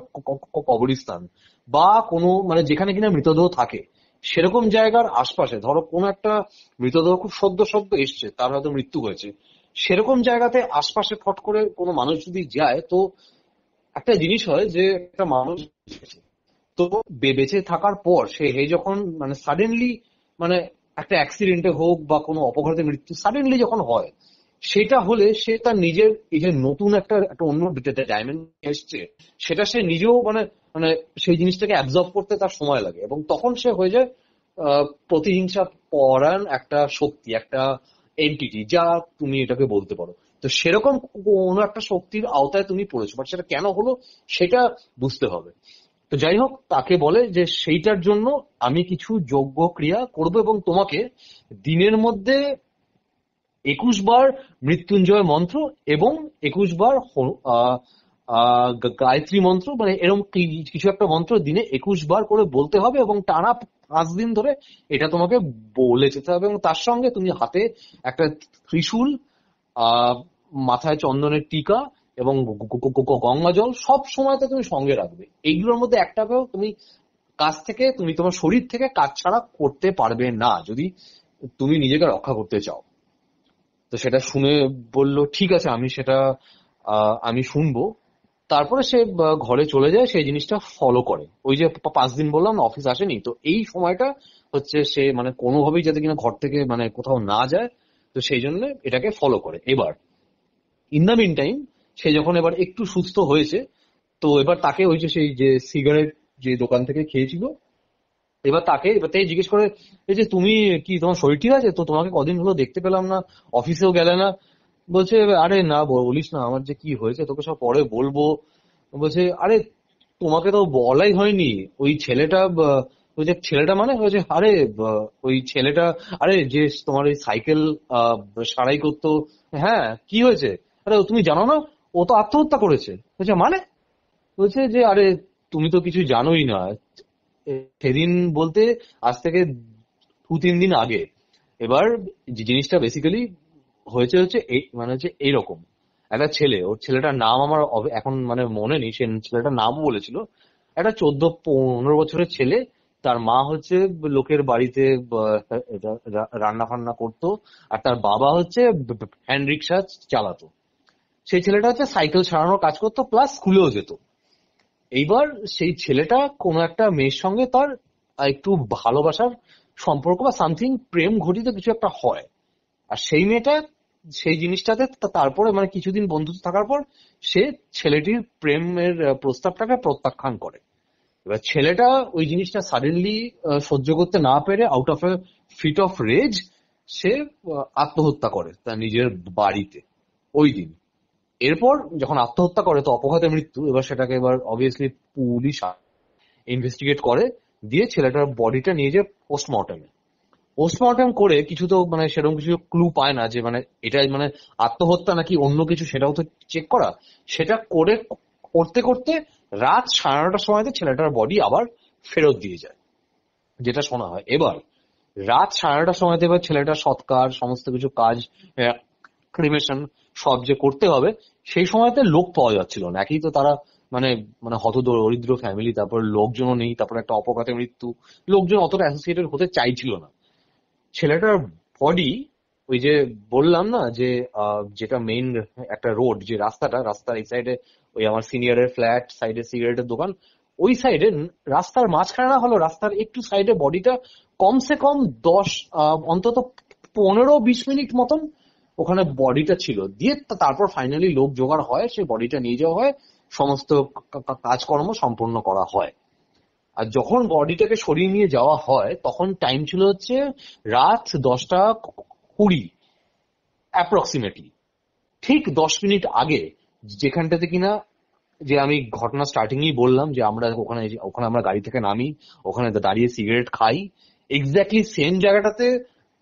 কবরস্থান বা কোনো মানে যেখানে কিনা মৃতদেহ থাকে সেরকম জায়গার আশপাশে, ধরো কোনো একটা মৃতদেহ খুব সদ্য সদ্য এসছে, তার হয়তো মৃত্যু হয়েছে, সেরকম জায়গাতে আশপাশে ফট করে কোনো মানুষ যদি যায়, তো একটা জিনিস হয় যে একটা মানুষ তো বেঁচে থাকার পর সে যখন মানে সাডেনলি মানে একটা অ্যাক্সিডেন্টে হোক বা কোনো অপঘাতে মৃত্যু সাডেনলি যখন হয়, সেটা হলে সে তার নিজের এই যে নতুন একটা একটা অন্য ডাইমেনশন এসছে সেটা সে নিজেও মানে মানে সেই জিনিসটাকে অ্যাবজর্ব করতে তার সময় লাগে, এবং তখন সে হয়ে যায় প্রতিহিংসা পরায়ণ একটা শক্তি, একটা এন্টিটি, যা তুমি এটাকে বলতে পারো। তো সেরকম কোনো একটা শক্তির আওতায় তুমি পড়েছো, বাট সেটা কেন হলো সেটা বুঝতে হবে। তো যাই হোক, তাকে বলে যে সেইটার জন্য আমি কিছু যজ্ঞ ক্রিয়া করব এবং তোমাকে দিনের মধ্যে 21 বার মৃত্যুঞ্জয় মন্ত্র এবং 21 বার গায়ত্রী মন্ত্র মানে এরকম কিছু একটা মন্ত্র দিনে 21 বার করে বলতে হবে, এবং টানা 5 দিন ধরে এটা তোমাকে বলে যেতে হবে, এবং তার সঙ্গে তুমি হাতে একটা ত্রিশূল, মাথায় চন্দনের টিকা এবং গঙ্গা জল সব সময়তে তুমি সঙ্গে রাখবে। এইগুলোর মধ্যে একটাকেও তুমি কাজ থেকে তুমি তোমার শরীর থেকে কাজ ছাড়া করতে পারবে না যদি তুমি নিজেকে রক্ষা করতে চাও। তো সেটা শুনে বলল ঠিক আছে আমি সেটা আমি শুনবো। তারপরে সে ঘরে চলে যায়, সেই জিনিসটা ফলো করে। ওই যে 5 দিন বললাম না অফিস আসেনি, তো এই সময়টা হচ্ছে সে মানে কোনোভাবেই যাতে কিনা ঘর থেকে মানে কোথাও না যায়, তো সেই জন্য এটাকে ফলো করে। এবার ইন দ্য মিন টাইম সে যখন এবার একটু সুস্থ হয়েছে, তো এবার তাকে ওই যে সেই যে সিগারেট যে দোকান থেকে খেয়েছিল, এবার তাই জিজ্ঞেস করে এই যে তুমি কি তোমার শরীর ঠিক আছে? তো তোমাকে কদিন হলো দেখতে পেলাম না, অফিসেও গেলে না। বলছে আরে না বলিস না আমার যে কি হয়েছে, তোকে সব পরে বলবো। বলছে আরে তোমাকে তো বলাই হয়নি, ওই ছেলেটা ওই যে ছেলেটা মানে বলছে আরে ওই ছেলেটা, আরে যে তোমার ওই সাইকেল সারাই করতো, হ্যাঁ কি হয়েছে? আরে তুমি জানো না ও তো আত্মহত্যা করেছে। বলছে মানে? বলছে যে আরে তুমি তো কিছু জানোই না, সেদিন বলতে আজ থেকে 2-3 দিন আগে। এবার যে জিনিসটা বেসিক্যালি হয়েছে হচ্ছে মানে হচ্ছে এইরকম একটা ছেলে, ওর ছেলেটার নাম আমার এখন মানে মনে নেই, সে ছেলেটার নামও বলেছিল। একটা 14-15 বছরের ছেলে, তার মা হচ্ছে লোকের বাড়িতে রান্না ফান্না করতো, আর তার বাবা হচ্ছে হ্যান্ড রিক্সা চালাতো। সেই ছেলেটা হচ্ছে সাইকেল সারানোর কাজ করতো, প্লাস স্কুলেও যেত। এইবার সেই ছেলেটা কোনো একটা মেয়ের সঙ্গে তার একটু ভালোবাসার সম্পর্ক বা সামথিং প্রেম ঘটিত কিছু একটা হয়, আর সেই মেয়েটা সেই জিনিসটাতে তারপরে মানে কিছুদিন বন্ধুত্ব থাকার পর সে ছেলেটির প্রেমের প্রস্তাবটাকে প্রত্যাখ্যান করে। এবার ছেলেটা ওই জিনিসটা সাডেনলি সহ্য করতে না পেরে out of a fit of rage সে আত্মহত্যা করে তার নিজের বাড়িতে ওই দিন। এরপর যখন আত্মহত্যা করে তো অপঘাতে মৃত্যু, এবার সেটাকে এবার অবভিয়াসলি পুলিশ ইনভেস্টিগেট করে, দিয়ে ছেলেটার বডিটা নিয়ে যায় পোস্টমর্টমে। পোস্টমর্টম করে কিছু তো মানে সেরকম কিছু ক্লু পায় না যে মানে এটা মানে আত্মহত্যা নাকি অন্য কিছু, সেটাও তো চেক করা। সেটা করে করতে করতে রাত 9:30টার সময়তে ছেলেটার বডি আবার ফেরত দিয়ে যায়, যেটা শোনা হয়। এবার রাত 9:30টার সময়তে এবার ছেলেটার সৎকার সমস্ত কিছু কাজ, ক্রিমেশন সব যে করতে হবে, সেই সময়তে লোক পাওয়া যাচ্ছিল না। একই তো তারা মানে মানে হতদরিদ্র ফ্যামিলি, তারপর লোকজনও নেই, তারপর একটা অপঘাতে মৃত্যু, লোকজন অতটা অ্যাসোসিয়েটেড হতে চাইছিল না। ছেলেটার বডি ওই যে বললাম না যে যেটা মেইন একটা রোড, যে রাস্তার এই সাইডে ওই আমার সিনিয়রের ফ্ল্যাট, সাইডে সিগারেটের দোকান, ওই সাইডে রাস্তার মাঝখানে না হলো রাস্তার একটু সাইডে বডিটা কমসে কম 10 অন্তত 15-20 মিনিট মতন ওখানে বডিটা ছিল। দিয়ে তারপর ফাইনালি লোক জোগাড় হয়, সেই বডিটা নিয়ে যাওয়া হয়, সমস্ত কাজকর্ম সম্পূর্ণ করা হয়। আর যখন বডিটাকে সরিয়ে নিয়ে যাওয়া হয় তখন টাইম ছিল হচ্ছে রাত 10:20 অ্যাপ্রক্সিমেটলি। ঠিক 10 মিনিট আগে, যেখানটাতে কিনা যে আমি ঘটনা স্টার্টিংই বললাম যে আমরা ওখানে ওখানে আমরা গাড়ি থেকে নামি, ওখানে দাঁড়িয়ে সিগারেট খাই, এক্স্যাক্টলি সেম জায়গাটাতে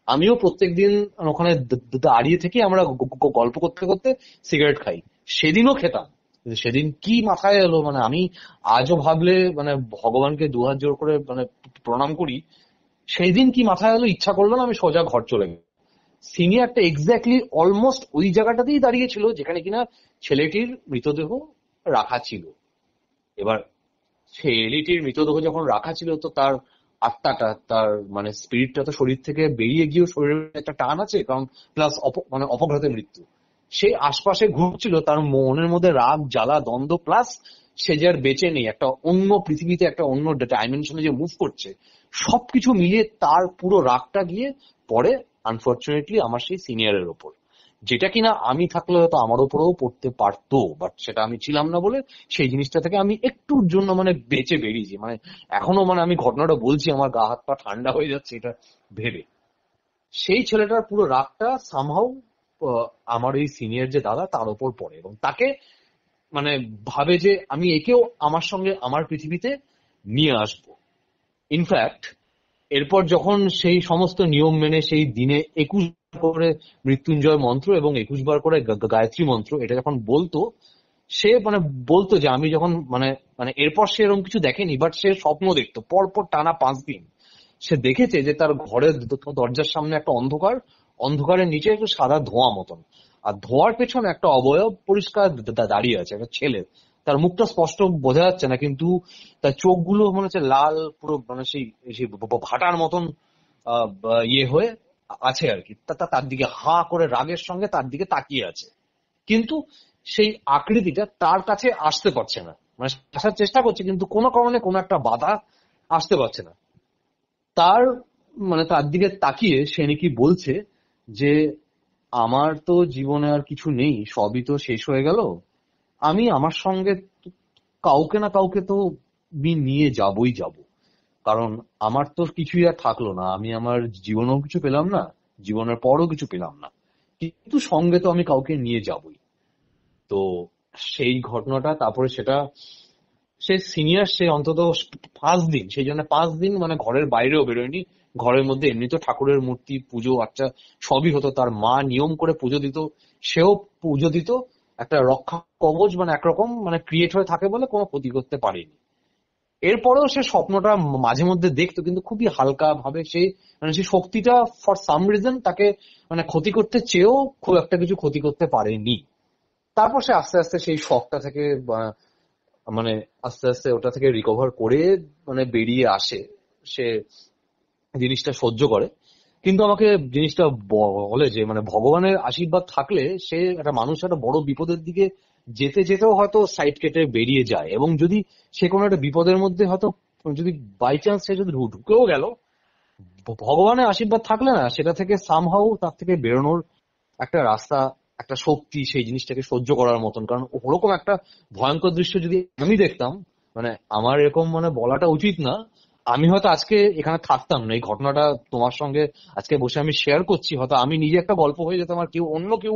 আমিও প্রত্যেকদিন ওখানে দাঁড়িয়ে থেকে আমরা গল্প করতে করতে সিগারেট খাই। সেদিনও খেতাম, কিন্তু সেদিন কি মাথায় এলো মানে আমি আজও ভাবলে মানে ভগবানকে 2 হাত জোর করে মানে প্রণাম করি। সেই দিন কি মাথায় এলো, ইচ্ছা করলো না, আমি সোজা ঘর চলে গেলাম। সিনিয়রটা এক্স্যাক্টলি অলমোস্ট ওই জায়গাটাতেই দাঁড়িয়ে ছিল যেখানে কিনা ছেলেটির মৃতদেহ রাখা ছিল। এবার ছেলেটির মৃতদেহ যখন রাখা ছিল তো তার আত্মাটা, তার মানে স্পিরিটটা তো শরীর থেকে বেরিয়ে গিয়েও শরীরের একটা টান আছে, কারণ প্লাস মানে অপঘাতে মৃত্যু, সে আশপাশে ঘুরছিল, তার মনের মধ্যে রাগ জ্বালা দ্বন্দ্ব, প্লাস সে যে আর বেঁচে নেই, একটা অন্য পৃথিবীতে একটা অন্য ডাইমেনশনে যে মুভ করছে, সবকিছু মিলিয়ে তার পুরো রাগটা গিয়ে পড়ে আনফরচুনেটলি আমার সেই সিনিয়রের ওপর, যেটা কিনা আমি থাকলে হয়তো আমার ওপরেও পড়তে পারতো, বাট সেটা আমি ছিলাম না বলে সেই জিনিসটা থেকে আমি একটুর জন্য মানে বেঁচে বেরিয়েছি। মানে এখনো মানে আমি ঘটনাটা বলছি আমার গা হাত পা ঠান্ডা হয়ে যাচ্ছে এটা ভেবে। সেই ছেলেটার পুরো রাগটা সামহাউ আমার এই সিনিয়র যে দাদা তার ওপর পড়ে, এবং তাকে মানে ভাবে যে আমি একেও আমার সঙ্গে আমার পৃথিবীতে নিয়ে আসবো। ইনফ্যাক্ট এরপর যখন সেই সমস্ত নিয়ম মেনে সেই দিনে 21 করে মৃত্যুঞ্জয় মন্ত্র এবং 21 বার করে গায়ত্রী মন্ত্র এটা যখন বলতো, সে মানে বলতো যে আমি যখন মানে মানে এরপর সে এরকম কিছু দেখেনি, বাট সে স্বপ্ন দেখতো পরপর টানা 5 দিন সে দেখেছে যে তার ঘরের দরজার সামনে একটা অন্ধকার, অন্ধকারের নিচে একটু সাদা ধোঁয়া মতন, আর ধোঁয়ার পেছনে একটা অবয়ব পরিষ্কার দাঁড়িয়ে আছে, একটা ছেলে। তার মুখটা স্পষ্ট বোঝা যাচ্ছে না, কিন্তু তার চোখগুলো মনে হচ্ছে লাল, পুরো মানে সেই সেই ভাটার মতন ইয়ে হয়ে আছে আর কি। তার দিকে হাঁ করে রাগের সঙ্গে তার দিকে তাকিয়ে আছে, কিন্তু সেই আকৃতিটা তার কাছে আসতে পারছে না, মানে আসার চেষ্টা করছে কিন্তু কোনো কারণে কোনো একটা বাধা আসতে পারছে না। তার মানে তার দিকে তাকিয়ে সে নাকি বলছে যে আমার তো জীবনে আর কিছু নেই, সবই তো শেষ হয়ে গেল, আমি আমার সঙ্গে তো কাউকে না কাউকে তো নিয়ে যাবই যাব, কারণ আমার তো কিছুই আর থাকলো না, আমি আমার জীবনেও কিছু পেলাম না, জীবনের পরও কিছু পেলাম না, কিন্তু সঙ্গে তো আমি কাউকে নিয়ে যাবই। তো সেই ঘটনাটা তারপরে সেটা সে সিনিয়র, সে অন্তত 5 দিন, সেই জন্য 5 দিন মানে ঘরের বাইরেও বেরোয়নি। ঘরের মধ্যে এমনি তো ঠাকুরের মূর্তি পুজো আচ্ছা সবই হতো, তার মা নিয়ম করে পুজো দিত, সেও পুজো দিত, একটা রক্ষা কবচ মানে একরকম মানে ক্রিয়েট হয়ে থাকে বলে কোনো ক্ষতি করতে পারেনি। এরপরেও সে স্বপ্নটা মাঝে মধ্যে দেখতো, কিন্তু খুবই হালকা ভাবে, সে মানে সেই শক্তিটা ফর সাম রিজন তাকে মানে ক্ষতি করতে চেয়েও খুব একটা কিছু ক্ষতি করতে পারেনি। তারপর সে আস্তে আস্তে সেই শখটা থেকে মানে আস্তে আস্তে ওটা থেকে রিকভার করে মানে বেরিয়ে আসে, সে জিনিসটা সহ্য করে। কিন্তু আমাকে জিনিসটা বলে যে মানে ভগবানের আশীর্বাদ থাকলে সে একটা মানুষ একটা বড় বিপদের দিকে যেতে যেতেও হয়তো সাইড কেটে বেরিয়ে যায়, এবং যদি সে কোনো একটা বিপদের মধ্যে হয়তো যদি বাই চান্স সে যদি ঢুকেও গেল, ভগবানের আশীর্বাদ থাকলে না সেটা থেকে সামহাউ তার থেকে বেরোনোর একটা রাস্তা, একটা শক্তি সেই জিনিসটাকে সহ্য করার মতন। কারণ ওরকম একটা ভয়ঙ্কর দৃশ্য যদি আমি দেখতাম, মানে আমার এরকম মানে বলাটা উচিত না, আমি হয়তো আজকে এখানে থাকতাম না, এই ঘটনাটা তোমার সঙ্গে আজকে বসে আমি শেয়ার করছি, হয়তো আমি নিজে একটা গল্প হয়ে যেতাম আর কেউ অন্য কেউ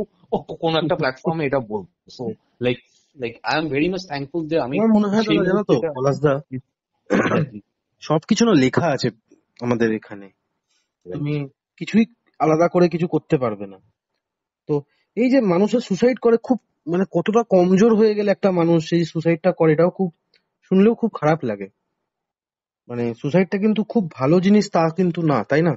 কোনো একটা প্ল্যাটফর্মে এটা বলবো। So like like I am very much thankful যে আমি আমার মনে হয় সেই দাদা, জানো মুহূর্তে তো এটা পলাশদা, এক্স্যাক্টলি সবকিছু না লেখা আছে আমাদের এখানে, তুমি কিছুই আলাদা করে কিছু করতে পারবে না। তো এই যে মানুষের সুসাইড করে, খুব মানে কতটা কমজোর হয়ে গেলে একটা মানুষ সেই সুসাইডটা করে, এটাও খুব শুনলেও খুব খারাপ লাগে। মানে সুসাইডটা কিন্তু খুব ভালো জিনিস তা কিন্তু না, তাই না?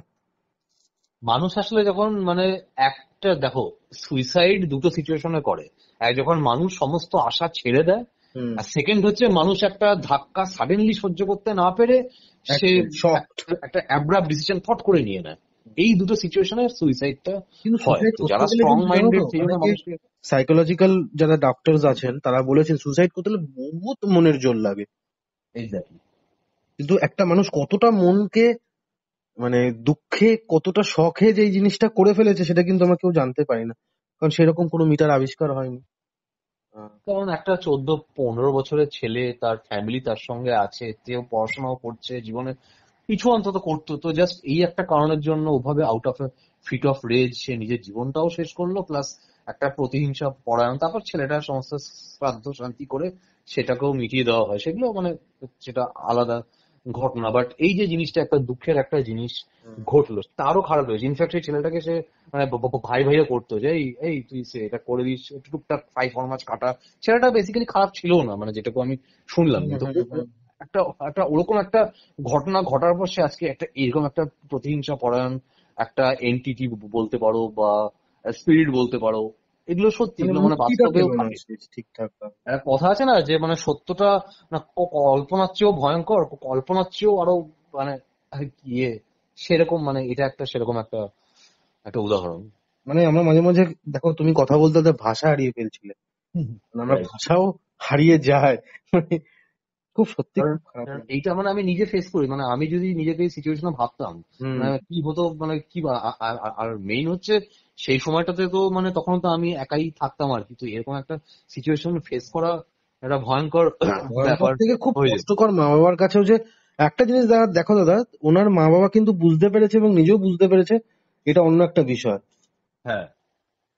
মানুষ আসলে যখন মানে একটা দেখো, সুইসাইড দুটো সিচুয়েশনে করে। এক, যখন মানুষ সমস্ত আশা ছেড়ে দেয়, হুম, আর সেকেন্ড হচ্ছে মানুষ একটা ধাক্কা সাডেনলি সহ্য করতে না পেরে সে একদম শকড। একটা অ্যাব্রাপ্ট ডিসিশন ফট করে নিয়ে নেয়। এই দুটো সিচুয়েশনে সুইসাইডটা কিন্তু হয়। সুসাইড তো করতে যারা গেলে স্ট্রং কিন্তু জানো মাইন্ডেড তো সেই জন্য অনেকে মানুষকে সাইকোলজিক্যাল যারা ডক্টরস আছেন তারা বলেছেন সুসাইড করতে গেলে বহুত মনের জোর লাগে। এক্স্যাক্টলি কিন্তু একটা মানুষ কতটা মনকে মানে দুঃখে, কতটা শখে যে এই জিনিসটা করে ফেলেছে সেটা কিন্তু আমরা কেউ জানতে পারি না, কারণ সেরকম কোনো মিটার আবিষ্কার হয়নি। আহ, কারণ একটা 14-15 বছরের ছেলে, তার ফ্যামিলি তার সঙ্গে আছে, কেউ পড়াশোনাও করছে, জীবনে কিছু অন্তত করতো, তো জাস্ট এই একটা কারণের জন্য ওভাবে out of fit of rage সে নিজের জীবনটাও শেষ করলো, প্লাস একটা প্রতিহিংসা পরায়ণ, তারপর ছেলেটা সমস্ত শ্রাদ্ধ শান্তি করে সেটাকেও মিটিয়ে দেওয়া হয়, সেগুলো মানে সেটা আলাদা ঘটনা। বাট এই যে জিনিসটা একটা দুঃখের একটা জিনিস ঘটলো, তারও খারাপ হয়েছে। ইনফ্যাক্ট সেই ছেলেটাকে সে মানে ভাই ভাইয়া করতো যে এই এই তুই সে এটা করে দিস, একটু টুকটাক 5-4 মাস কাটা। ছেলেটা বেসিক্যালি খারাপ ছিল না, মানে যেটুকু আমি শুনলাম, হুম, কিন্তু হুম, হুম। একটা একটা ওরকম একটা ঘটনা ঘটার পর সে আজকে একটা এরকম একটা প্রতিহিংসা পরায়ণ একটা এন্টিটি বলতে পারো বা স্পিরিট বলতে পারো। এগুলো সত্যি, মানে এগুলো মানে মুক্তিটা বাস্তবেও পেলো না থাকে। সে ঠিকঠাক ভাবে। একটা কথা আছে না যে মানে সত্যটা না কল্পনার চেয়েও ভয়ঙ্কর, কল্পনার চেয়েও আরো মানে ইয়ে, সেরকম মানে এটা একটা সেরকম একটা একটা উদাহরণ। মানে আমরা মাঝে মাঝে, দেখো তুমি কথা বলতে বলতে ভাষা হারিয়ে ফেলছিলে, মানে আমরা রাইট। ভাষাও হারিয়ে যায়। মানে খুব সত্যি কারণ খুব খারাপ কারণ লাগে। এইটা মানে আমি নিজে ফেস করি, মানে আমি যদি নিজেকে এই সিচুয়েশনে ভাবতাম হুম, মানে কি হতো, মানে কি আর মেইন হচ্ছে সেই সময়টাতে তো মানে তখন তো আমি একাই থাকতাম আর কি, তো এরকম একটা সিচুয়েশন ফেস করা একটা ভয়ঙ্কর ভয়ঙ্কর ব্যাপার থেকে খুব হয়ে যেত। কষ্টকর মা বাবার কাছেও। যে একটা জিনিস দেখো দাদা, ওনার মা বাবা কিন্তু বুঝতে পেরেছে এবং নিজেও বুঝতে পেরেছে, এটা অন্য একটা বিষয়। হ্যাঁ,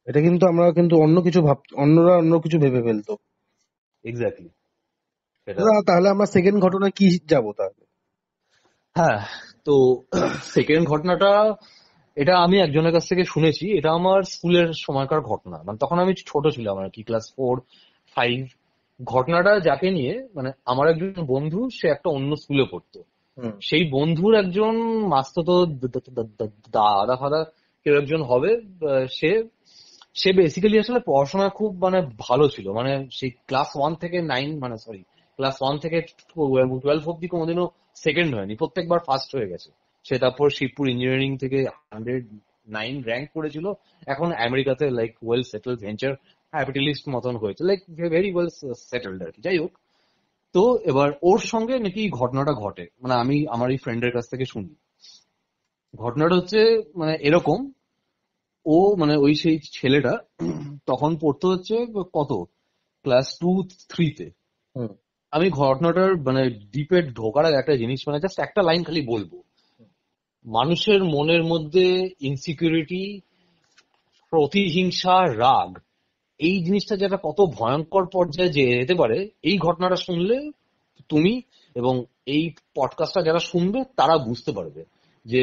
এটা কিন্তু আমরা কিন্তু অন্য কিছু অন্যরা অন্য কিছু ভেবে ফেলতো। এক্স্যাক্টলি সেটা। দাদা, তাহলে আমরা সেকেন্ড ঘটনায় কি যাবো তাহলে? হ্যাঁ, তো সেকেন্ড ঘটনাটা এটা আমি একজনের কাছ থেকে শুনেছি। এটা আমার স্কুলের সময়কার ঘটনা, মানে তখন আমি ছোট ছিলাম আর কি, ক্লাস 4-5। ঘটনাটা যাকে নিয়ে মানে আমার একজন বন্ধু, সে একটা অন্য স্কুলে পড়তো। হুম, সেই বন্ধুর একজন মাস্তুতো দাদা ফাদা কেউ একজন হবে। সে সে বেসিক্যালি আসলে পড়াশোনায় খুব মানে ভালো ছিল, মানে সেই ক্লাস 1 থেকে 9, মানে সরি ক্লাস 1 থেকে 12 অব্দি কোনোদিনও সেকেন্ড হয়নি, প্রত্যেকবার ফার্স্ট হয়ে গেছে। সে তারপর শিবপুর ইঞ্জিনিয়ারিং থেকে 109 র্যাঙ্ক করেছিল। এখন আমেরিকাতে like well settled venture capitalist মতন হয়েছে, লাইক ভেরি ওয়েল সেটেলড আর কি। যাই হোক, তো এবার ওর সঙ্গে নাকি এই ঘটনাটা ঘটে, মানে আমি আমার এই ফ্রেন্ডের কাছ থেকে শুনি। ঘটনাটা হচ্ছে মানে এরকম, ও মানে ওই সেই ছেলেটা তখন পড়তো হচ্ছে কত, ক্লাস 2-3-তে। হুম, আমি ঘটনাটার মানে ডিপে ঢোকার আগে একটা জিনিস, মানে জাস্ট একটা লাইন খালি বলবো। মানুষের মনের মধ্যে ইনসিকিউরিটি, প্রতিহিংসা, রাগ, এই জিনিসটা যেটা কত ভয়ঙ্কর পর্যায়ে যেতে পারে, এই ঘটনাটা শুনলে তুমি এবং এই পডকাস্টটা যারা শুনবে তারা বুঝতে পারবে যে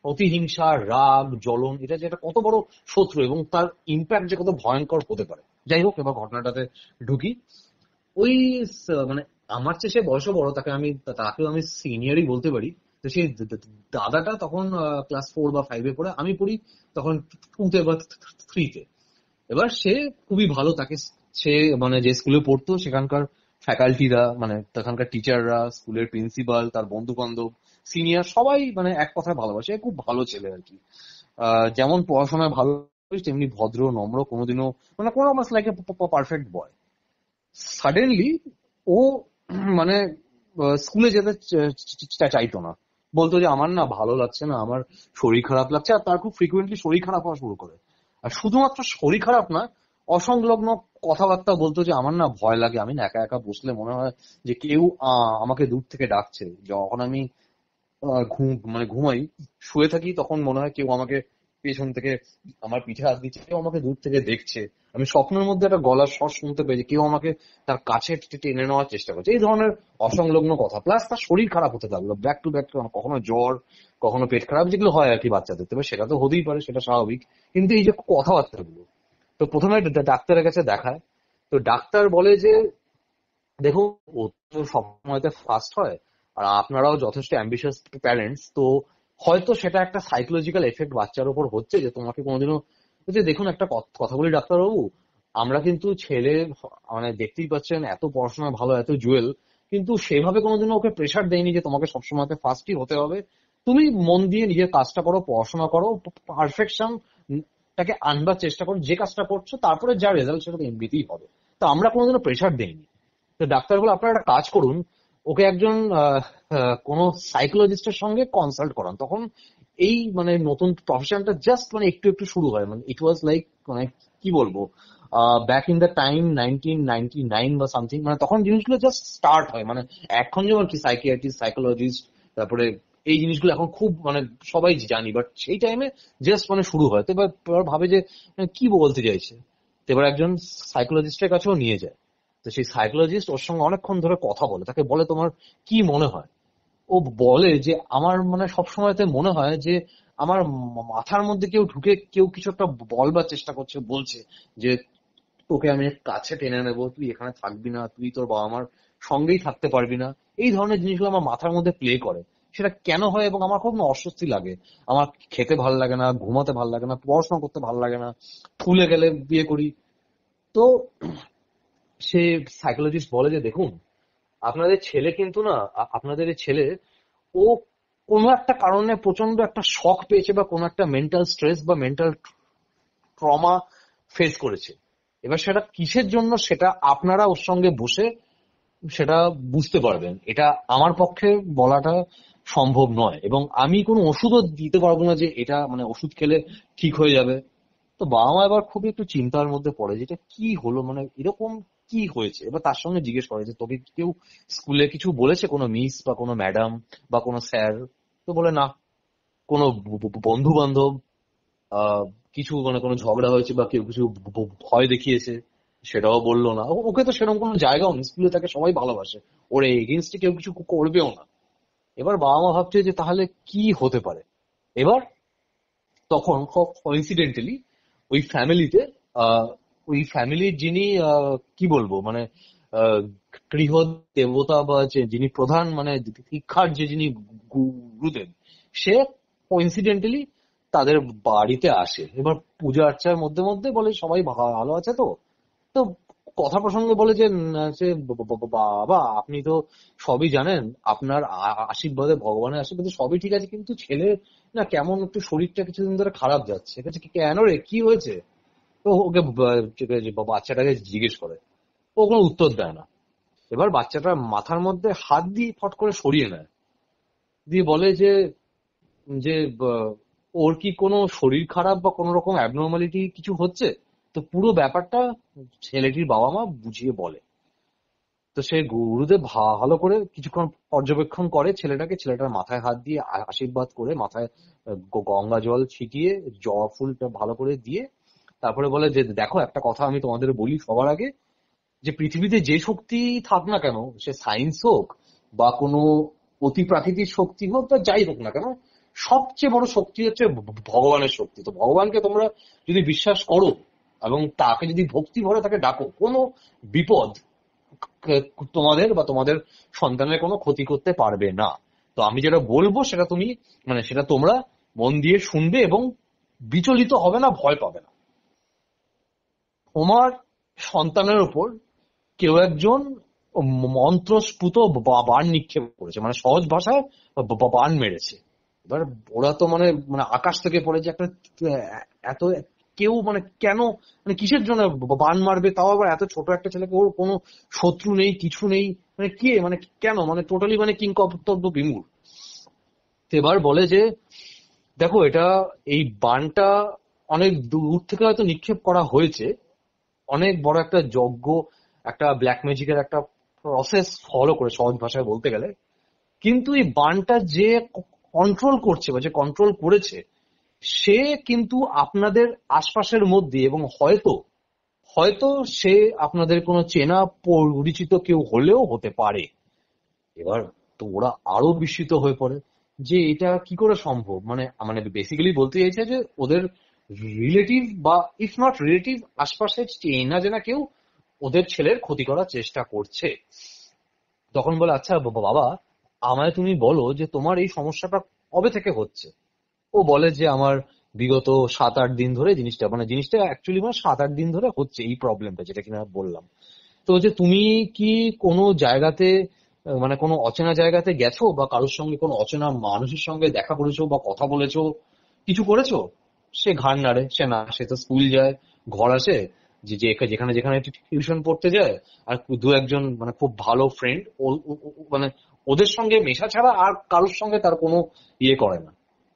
প্রতিহিংসা, রাগ, জ্বলন, এটা যে একটা কত বড় শত্রু এবং তার ইম্প্যাক্ট যে কত ভয়ঙ্কর হতে পারে। যাই হোক, এবার ঘটনাটাতে ঢুকি। ওই মানে আমার চেয়ে সে বয়সও বড়, তাকেও আমি সিনিয়রই বলতে পারি। তো সেই দাদাটা তখন ক্লাস 4 বা 5-এ পড়ে, আমি পড়ি তখন 2-তে বা 3-তে। এবার সে খুবই ভালো, তাকে সে মানে যে স্কুলে পড়তো সেখানকার ফ্যাকাল্টিরা, মানে সেখানকার টিচাররা, স্কুলের প্রিন্সিপাল, তার বন্ধু বান্ধব, সিনিয়র সবাই মানে এক কথায় ভালোবাসে, খুব ভালো ছেলে আর কি। যেমন পড়াশোনায় ভালো তেমনি ভদ্র নম্র, কোনোদিনও মানে কোনো মাস like a perfect boy. Suddenly ও মানে স্কুলে যেতে চাইতো না, বলতো যে আমার না ভালো লাগছে না, আমার শরীর খারাপ লাগছে, আর তার খুব ফ্রিকুয়েন্টলি শরীর খারাপ হওয়া শুরু করে। আর শুধুমাত্র শরীর খারাপ না, অসংলগ্ন কথাবার্তা বলতো যে আমার না ভয় লাগে, আমি না একা একা বসলে মনে হয় যে কেউ আমাকে দূর থেকে ডাকছে। যখন আমি ঘুমাই, শুয়ে থাকি, তখন মনে হয় কেউ আমাকে পেছন থেকে আমার পিঠে হাত দিচ্ছে, কেউ আমাকে দূর থেকে দেখছে। আমি স্বপ্নের মধ্যে একটা গলার স্বর শুনতে পেয়েছি, কেউ আমাকে তার কাছে টেনে নেওয়ার চেষ্টা করছে। এই ধরনের অসংলগ্ন কথা, প্লাস তার শরীর খারাপ হতে থাকলো ব্যাক টু ব্যাক, কখনো জ্বর, কখনো পেট খারাপ, যেগুলো হয় আর কি বাচ্চাদের। তবে সেটা তো হতেই পারে, সেটা স্বাভাবিক। কিন্তু এই যে কথাবার্তাগুলো, তো প্রথমে ডাক্তারের কাছে দেখায়। তো ডাক্তার বলে যে দেখুন, ও তো সবসময়তে ফার্স্ট হয়, আর আপনারাও যথেষ্ট অ্যাম্বিশিয়াস প্যারেন্টস, তো হয়তো সেটা একটা সাইকোলজিক্যাল এফেক্ট বাচ্চার উপর হচ্ছে, যে তোমাকে কোনোদিনও, যে দেখুন একটা কথা বলি ডাক্তারবাবু, আমরা কিন্তু ছেলে মানে দেখতেই পাচ্ছেন এত পড়াশোনা ভালো, এত জুয়েল, কিন্তু সেভাবে কোনোদিনও ওকে প্রেশার দেয়নি যে তোমাকে সবসময়তে ফার্স্টই হতে হবে। তুমি মন দিয়ে নিজের কাজটা করো, পড়াশোনা করো, পারফেকশন টাকে আনবার চেষ্টা করো, যে কাজটা করছো তারপরে যা রেজাল্ট সেটা তো এমনিতেই হবে। তো আমরা কোনোদিনও প্রেশার দেইনি। তো ডাক্তার বলে আপনারা একটা কাজ করুন, ওকে একজন কোনো সাইকোলজিস্টের সঙ্গে কনসাল্ট করান। তখন এই মানে নতুন প্রফেশনটা জাস্ট মানে একটু একটু শুরু হয়, মানে ইট ওয়াজ লাইক, মানে কি বলবো, ব্যাক ইন দ্য টাইম 1999 বা সামথিং, মানে তখন জিনিসগুলো জাস্ট স্টার্ট হয়। মানে এখন যেমন কি সাইকিয়াট্রিস্ট, সাইকোলজিস্ট, তারপরে এই জিনিসগুলো এখন খুব মানে সবাই জানি, বাট সেই টাইমে জাস্ট মানে শুরু হয়। তো এবার ভাবে যে কি বলতে চাইছে, তো এবার একজন সাইকোলজিস্টের কাছেও নিয়ে যায়। তো সেই সাইকোলজিস্ট ওর সঙ্গে অনেকক্ষণ ধরে কথা বলে, তাকে বলে তোমার কি মনে হয়। ও বলে যে আমার মানে সবসময়তে মনে হয় যে আমার মাথার মধ্যে কেউ ঢুকে কেউ কিছু একটা বলবার চেষ্টা করছে, বলছে যে তোকে আমি কাছে টেনে নেবো, তুই এখানে থাকবি না, তুই তোর বাবা মার সঙ্গেই থাকতে পারবি না। এই ধরনের জিনিসগুলো আমার মাথার মধ্যে প্লে করে। সেটা কেন হয় এবং আমার খুব না অস্বস্তি লাগে। আমার খেতে ভাল লাগে না, ঘুমাতে ভাল লাগে না, পড়াশোনা করতে ভাল লাগে না, ফুলে গেলে বিয়ে করি। তো সে সাইকোলজিস্ট বলে যে দেখুন, আপনাদের ছেলে কিন্তু না, আপনাদের এই ছেলে, ও কোনো একটা কারণে প্রচন্ড একটা শক পেয়েছে, বা কোনো একটা মেন্টাল স্ট্রেস বা মেন্টাল ট্রমা ফেস করেছে। এবার সেটা কিসের জন্য সেটা আপনারা ওর সঙ্গে বসে সেটা বুঝতে পারবেন। এটা আমার পক্ষে বলাটা সম্ভব নয়, এবং আমি কোনো ওষুধও দিতে পারবো না যে এটা মানে ওষুধ খেলে ঠিক হয়ে যাবে। তো বাবা মা এবার খুবই একটু চিন্তার মধ্যে পড়ে, যেটা কি হলো, মানে এরকম কি হয়েছে। এবার তার সঙ্গে জিজ্ঞেস করে যে তোকে কি কেউ স্কুলে কিছু বলেছে, কোনো মিস বা কোনো ম্যাডাম বা কোনো স্যার? তো বলে না, কোনো বন্ধু বান্ধব আহ কিছু মানে কোনো ঝগড়া হয়েছে বা কেউ কিছু ভয় দেখিয়েছে, সেটাও বললো না। ওকে তো সেরকম কোনো জায়গাও নেই, স্কুলে তাকে সবাই ভালোবাসে, ওর এগেনস্টে কেউ কিছু করবেও না। এবার বাবা মা ভাবছে যে তাহলে কি হতে পারে। এবার তখন কোইন্সিডেন্টালি ওই ফ্যামিলিতে, আহ ওই ফ্যামিলির যিনি কি বলবো মানে আহ গৃহ দেবতা বা যিনি প্রধান মানে শিক্ষার যিনি গুরুদেব, সে কোইন্সিডেন্টালি তাদের বাড়িতে আসে। এবার পূজা আর্চার মধ্যে মধ্যে বলে সবাই ভালো আছে তো। তো কথা প্রসঙ্গে বলে যে সে বাবা আপনি তো সবই জানেন, আপনার আশীর্বাদে, ভগবানের আশীর্বাদে সবই ঠিক আছে, কিন্তু ছেলে না কেমন একটু শরীরটা কিছুদিন ধরে খারাপ যাচ্ছে। কেন রে, কি হয়েছে? তো ওকে বাচ্চাটাকে জিজ্ঞেস করে, ও কোনো উত্তর দেয় না। এবার বাচ্চাটা মাথার মধ্যে হাত দিয়ে ফট করে সরিয়ে নেয়, দিয়ে বলে যে যে ওর কি কোনো শরীর খারাপ বা কোনো রকম অ্যাবনর্মালিটি কিছু হচ্ছে? তো পুরো ব্যাপারটা ছেলেটির বাবা মা বুঝিয়ে বলে। তো সে গুরুদেব ভালো করে কিছুক্ষণ পর্যবেক্ষণ করে ছেলেটাকে, ছেলেটার মাথায় হাত দিয়ে আশীর্বাদ করে, মাথায় গঙ্গা জল ছিটিয়ে জবা ফুলটা ভালো করে দিয়ে তারপরে বলে যে দেখো, একটা কথা আমি তোমাদের বলি সবার আগে, যে পৃথিবীতে যে শক্তি থাক না কেন, সে সায়েন্স হোক বা কোনো অতি প্রাকৃতিক শক্তি হোক বা যাই হোক না কেন, সবচেয়ে বড় শক্তি হচ্ছে ভগবানের শক্তি। তো ভগবানকে তোমরা যদি বিশ্বাস করো এবং তাকে যদি ভক্তি ভরে তাকে ডাকো, কোনো বিপদ তোমাদের বা তোমাদের সন্তানের কোনো ক্ষতি করতে পারবে না। তো আমি যেটা বলবো সেটা তুমি মানে সেটা তোমরা মন দিয়ে শুনবে এবং বিচলিত হবে না, ভয় পাবে না। তোমার সন্তানের উপর কেউ একজন মন্ত্রস্ফুত বাণ নিক্ষেপ করেছে, মানে সহজ ভাষায় বাণ মেরেছে। এবার ওরা তো মানে মানে আকাশ থেকে পড়ে যে একটা এত কেউ মানে কেন, মানে কিসের জন্য বাণ মারবে, তাও আবার এত ছোট একটা ছেলেকে, ওর কোনো শত্রু নেই, কিছু নেই, মানে কে মানে কেন, মানে টোটালি মানে কিংকর্তব্য বিমূঢ়। তো এবার বলে যে দেখো, এটা এই বাণটা অনেক দূর থেকে হয়তো নিক্ষেপ করা হয়েছে, অনেক বড় একটা যজ্ঞ, একটা ব্ল্যাক ম্যাজিকের একটা প্রসেস ফলো করে, সহজ ভাষায় বলতে গেলে। কিন্তু এই বানটা যে কন্ট্রোল করছে বা যে কন্ট্রোল করেছে, সে কিন্তু আপনাদের আশপাশের মধ্যে, এবং হয়তো হয়তো সে আপনাদের কোনো চেনা পরিচিত কেউ হলেও হতে পারে। এবার তো ওরা আরো বিস্মিত হয়ে পড়ে যে এটা কি করে সম্ভব। মানে মানে বেসিক্যালি বলতে চাইছে যে ওদের রিলেটিভ, বা ইফ নট রিলেটিভ, আশপাশে চেনা জানা কেউ ওদের ছেলের ক্ষতি করার চেষ্টা করছে। তখন বলে, আচ্ছা বাবা, আমায় তুমি বলো যে তোমার এই সমস্যাটা কবে থেকে হচ্ছে। ও বলে যে আমার বিগত 7-8 দিন ধরে জিনিসটা অ্যাকচুয়ালি মানে 7-8 দিন ধরে হচ্ছে এই প্রবলেমটা, যেটা কিনা বললাম। তো যে তুমি কি কোনো জায়গাতে, মানে কোনো অচেনা জায়গাতে গেছো, বা কারোর সঙ্গে কোনো অচেনা মানুষের সঙ্গে দেখা করেছো বা কথা বলেছো, কিছু করেছো? সে ঘাড় নাড়ে, সে না, সে তো স্কুল যায়, ঘর আসে, যেখানে যেখানে টিউশন পড়তে যায়, আর দু একজন মানে খুব ভালো ফ্রেন্ড, মানে ওদের সঙ্গে মেশা ছাড়া আর কারোর সঙ্গে তার কোনো ইয়ে করে না।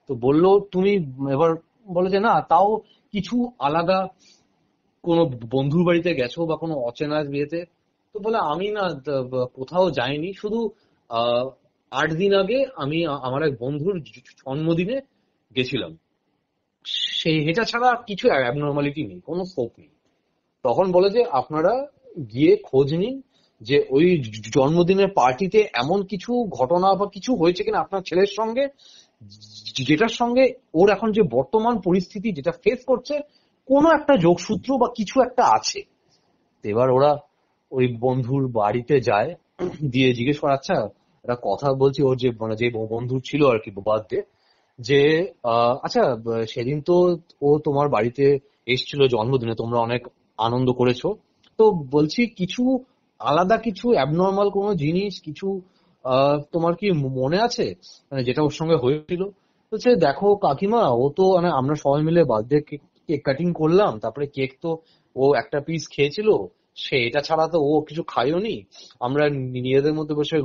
তো বললো তুমি, এবার বলে যে না, তাও কিছু আলাদা কোনো বন্ধুর বাড়িতে গেছো বা কোনো অচেনা বিয়েতে। তো বলে আমি না কোথাও যাইনি, শুধু 8 দিন আগে আমি আমার এক বন্ধুর জন্মদিনে গেছিলাম, এটা ছাড়া কিছু অ্যাবনর্মালিটি নেই, কোনো স্কোপ নেই। তখন বলে যে আপনারা গিয়ে খোঁজ নিন যে ওই জন্মদিনের পার্টিতে এমন কিছু ঘটনা বা কিছু হয়েছে কিনা আপনার ছেলের সঙ্গে, যেটার সঙ্গে ওর এখন যে বর্তমান পরিস্থিতি যেটা ফেস করছে, কোনো একটা যোগসূত্র বা কিছু একটা আছে। তো এবার ওরা ওই বন্ধুর বাড়িতে যায়, দিয়ে জিজ্ঞেস করে, আচ্ছা একটা কথা বলছি, ওর যে মানে যে বন্ধু ছিল আর কি বার্থডে, যে আচ্ছা সেদিন তো ও তোমার বাড়িতে এসেছিল জন্মদিনে, তোমরা অনেক আনন্দ করেছো, তো বলছি কিছু আলাদা, কিছু অ্যাবনর্মাল কোনো জিনিস, কিছু তোমার কি মনে আছে, মানে যেটা ওর সঙ্গে হয়েছিল? বলছে, দেখো কাকিমা, ও তো মানে আমরা সবাই মিলে বার্থডে কেক কাটিং করলাম, তারপরে কেক তো ও একটা পিস খেয়েছিল, সে এটা ছাড়া তো ও কিছু খাইওনি। আমরা নিজেদের মধ্যে বসে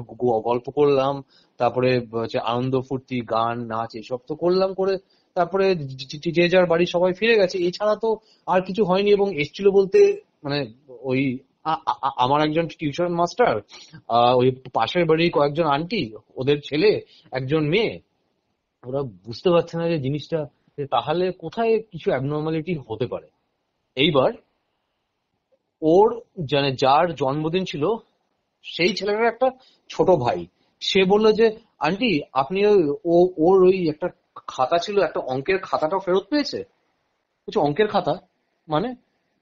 গল্প করলাম, তারপরে হচ্ছে আনন্দ ফুর্তি, গান নাচ এসব তো করলাম, করে তারপরে যে যার বাড়ি সবাই ফিরে গেছে, এছাড়া তো আর কিছু হয়নি। এবং এসছিল বলতে মানে ওই আমার একজন টিউশন মাস্টার, ওই পাশের বাড়ির কয়েকজন আন্টি, ওদের ছেলে, একজন মেয়ে। ওরা বুঝতে পারছে না যে জিনিসটা, যে তাহলে কোথায় কিছু অ্যাবনর্মালিটি হতে পারে। এইবার ওর যার জন্মদিন ছিল, সেই ছেলেটার একটা ছোট ভাই, সে বললো যে আন্টি আপনি ওর ওই একটা খাতা ছিল, একটা অঙ্কের খাতাটাও ফেরত পেয়েছে। বলছে, অঙ্কের খাতা মানে?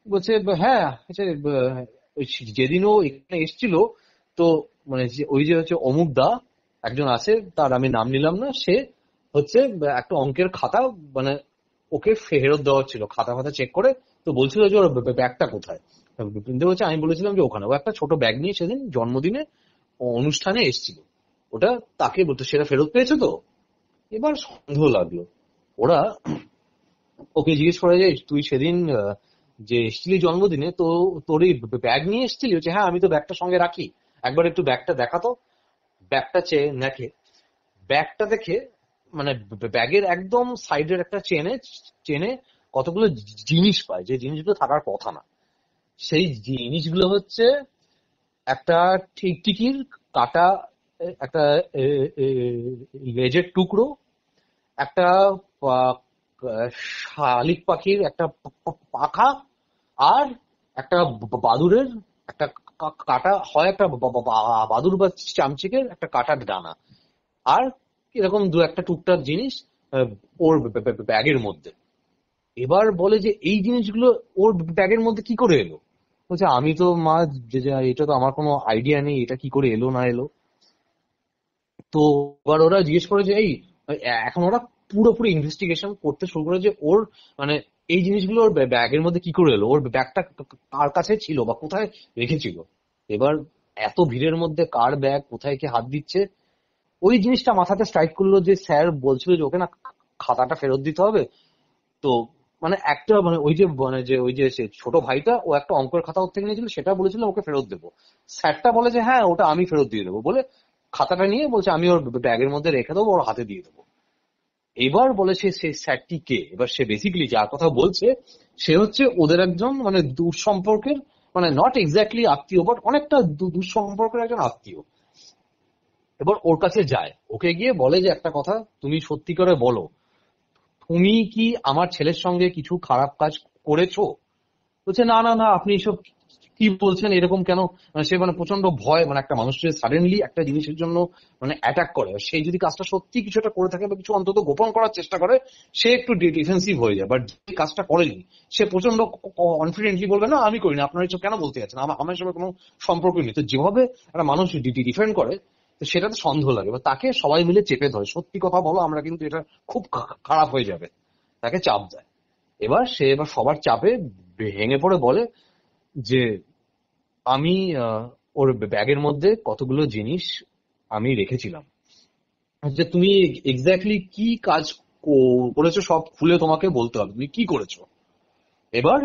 বলছে, হ্যাঁ, বলছে, ওই যেদিন ও এখানে এসেছিল, তো মানে ওই যে হচ্ছে অমুক দা একজন আছে, তার আমি নাম নিলাম না, সে হচ্ছে একটা অঙ্কের খাতা মানে ওকে ফেরত দেওয়া ছিল, খাতা ফাতা চেক করে। তো বলছিল যে ওর ব্যাগটা কোথায়। কিন্তু বলছে, আমি বলেছিলাম যে ওখানে। ও একটা ছোট ব্যাগ নিয়ে সেদিন জন্মদিনে অনুষ্ঠানে এসেছিল, ওটা তাকে বলতো, সেটা ফেরত পেয়েছে তো। এবার সন্দেহ লাগলো। ওরা ওকে জিজ্ঞেস করে যে তুই সেদিন যে এসেছিলি জন্মদিনে, তো তোর এই ব্যাগ নিয়ে এসেছিলি? হচ্ছে, হ্যাঁ আমি তো ব্যাগটা সঙ্গে রাখি, একবার একটু ব্যাগটা দেখাতো। ব্যাগটা চেয়ে দেখে, ব্যাগটা দেখে মানে ব্যাগের একদম সাইডের একটা চেনে চেনে কতগুলো জিনিস পায়, যে জিনিসগুলো থাকার কথা না। সেই জিনিসগুলো হচ্ছে একটা টিকটিকির কাটা, একটা লেজের টুকরো, একটা পা- শালিক পাখির একটা পাখা, আর একটা বাদুড়ের একটা কাটা, হয় একটা বাদুর বা চামচিকের একটা কাটার ডানা, আর এরকম দু একটা টুকটাক জিনিস ওর ব্যাগের মধ্যে। এবার বলে যে এই জিনিসগুলো ওর ব্যাগের মধ্যে কি করে এলো? বলছে, আমি তো মা, এটা তো আমার কোনো আইডিয়া নেই, এটা কি করে এলো না এলো। তো এবার ওরা জিজ্ঞেস করে যে এই, এখন ওরা পুরোপুরি ইনভেস্টিগেশন করতে শুরু করে যে ওর মানে এই জিনিসগুলো ওর ব্যাগের মধ্যে কি করে এলো, ওর ব্যাগটা কার কাছে ছিল বা কোথায় রেখেছিল। এবার এত ভিড়ের মধ্যে কার ব্যাগ কোথায় কে হাত দিচ্ছে, ওই জিনিসটা মাথাতে স্ট্রাইক করলো যে স্যার বলছিল যে ওকে না খাতাটা ফেরত দিতে হবে। তো মানে একটা মানে ওই যে সে ছোট ভাইটা, ও একটা অঙ্কের খাতা ওর থেকে নিয়েছিল, সেটা বলেছিল ওকে ফেরত দেবো। স্যারটা বলে যে হ্যাঁ ওটা আমি ফেরত দিয়ে দেবো, বলে খাতাটা নিয়ে বলছে আমি ওর ব্যাগের মধ্যে রেখে দেবো, ওর হাতে দিয়ে দেবো। এবার বলেছে সে স্যারটি কে। এবার সে বেসিক্যালি যার কথা বলছে সে হচ্ছে ওদের একজন মানে দূর সম্পর্কের, মানে নট এক্স্যাক্টলি আত্মীয় বাট অনেকটা দূর সম্পর্কের একজন আত্মীয়। এবার ওর কাছে যায়, ওকে গিয়ে বলে যে একটা কথা, তুমি সত্যি করে বলো, তুমি কি আমার ছেলের সঙ্গে কিছু খারাপ কাজ করেছো? বলছে না না না, আপনি এসব কি বলছেন, এরকম কেন? মানে সে মানে প্রচন্ড ভয়, মানে একটা মানুষ যে সাডেনলি একটা জিনিসের জন্য মানে অ্যাটাক করে, সেই যদি কাজটা সত্যি কিছু একটা করে থাকে বা কিছু অন্তত গোপন করার চেষ্টা করে, সে একটু ডিফেন্সিভ হয়ে যায়। বাট যে কাজটা করেনি সে প্রচন্ড কনফিডেন্টলি বলবে না আমি করিনি, আপনারা এসব কেন বলতে যাচ্ছেন, আমার সঙ্গে কোনো সম্পর্ক নেই। তো যেভাবে একটা মানুষ ডিফেন্ড করে, তো সেটাতে সন্দেহ লাগে, বা তাকে সবাই মিলে চেপে ধরে, সত্যি কথা বলো, আমরা কিন্তু এটা খুব খারাপ হয়ে যাবে, তাকে চাপ দেয়। এবার সবার চাপে ভেঙে পড়ে বলে যে আমি ওর ব্যাগের মধ্যে কতগুলো জিনিস আমি রেখেছিলাম, যে তুমি এক্স্যাক্টলি কি কাজ করেছো সব খুলে তোমাকে বলতে হবে, তুমি কি করেছো। এবার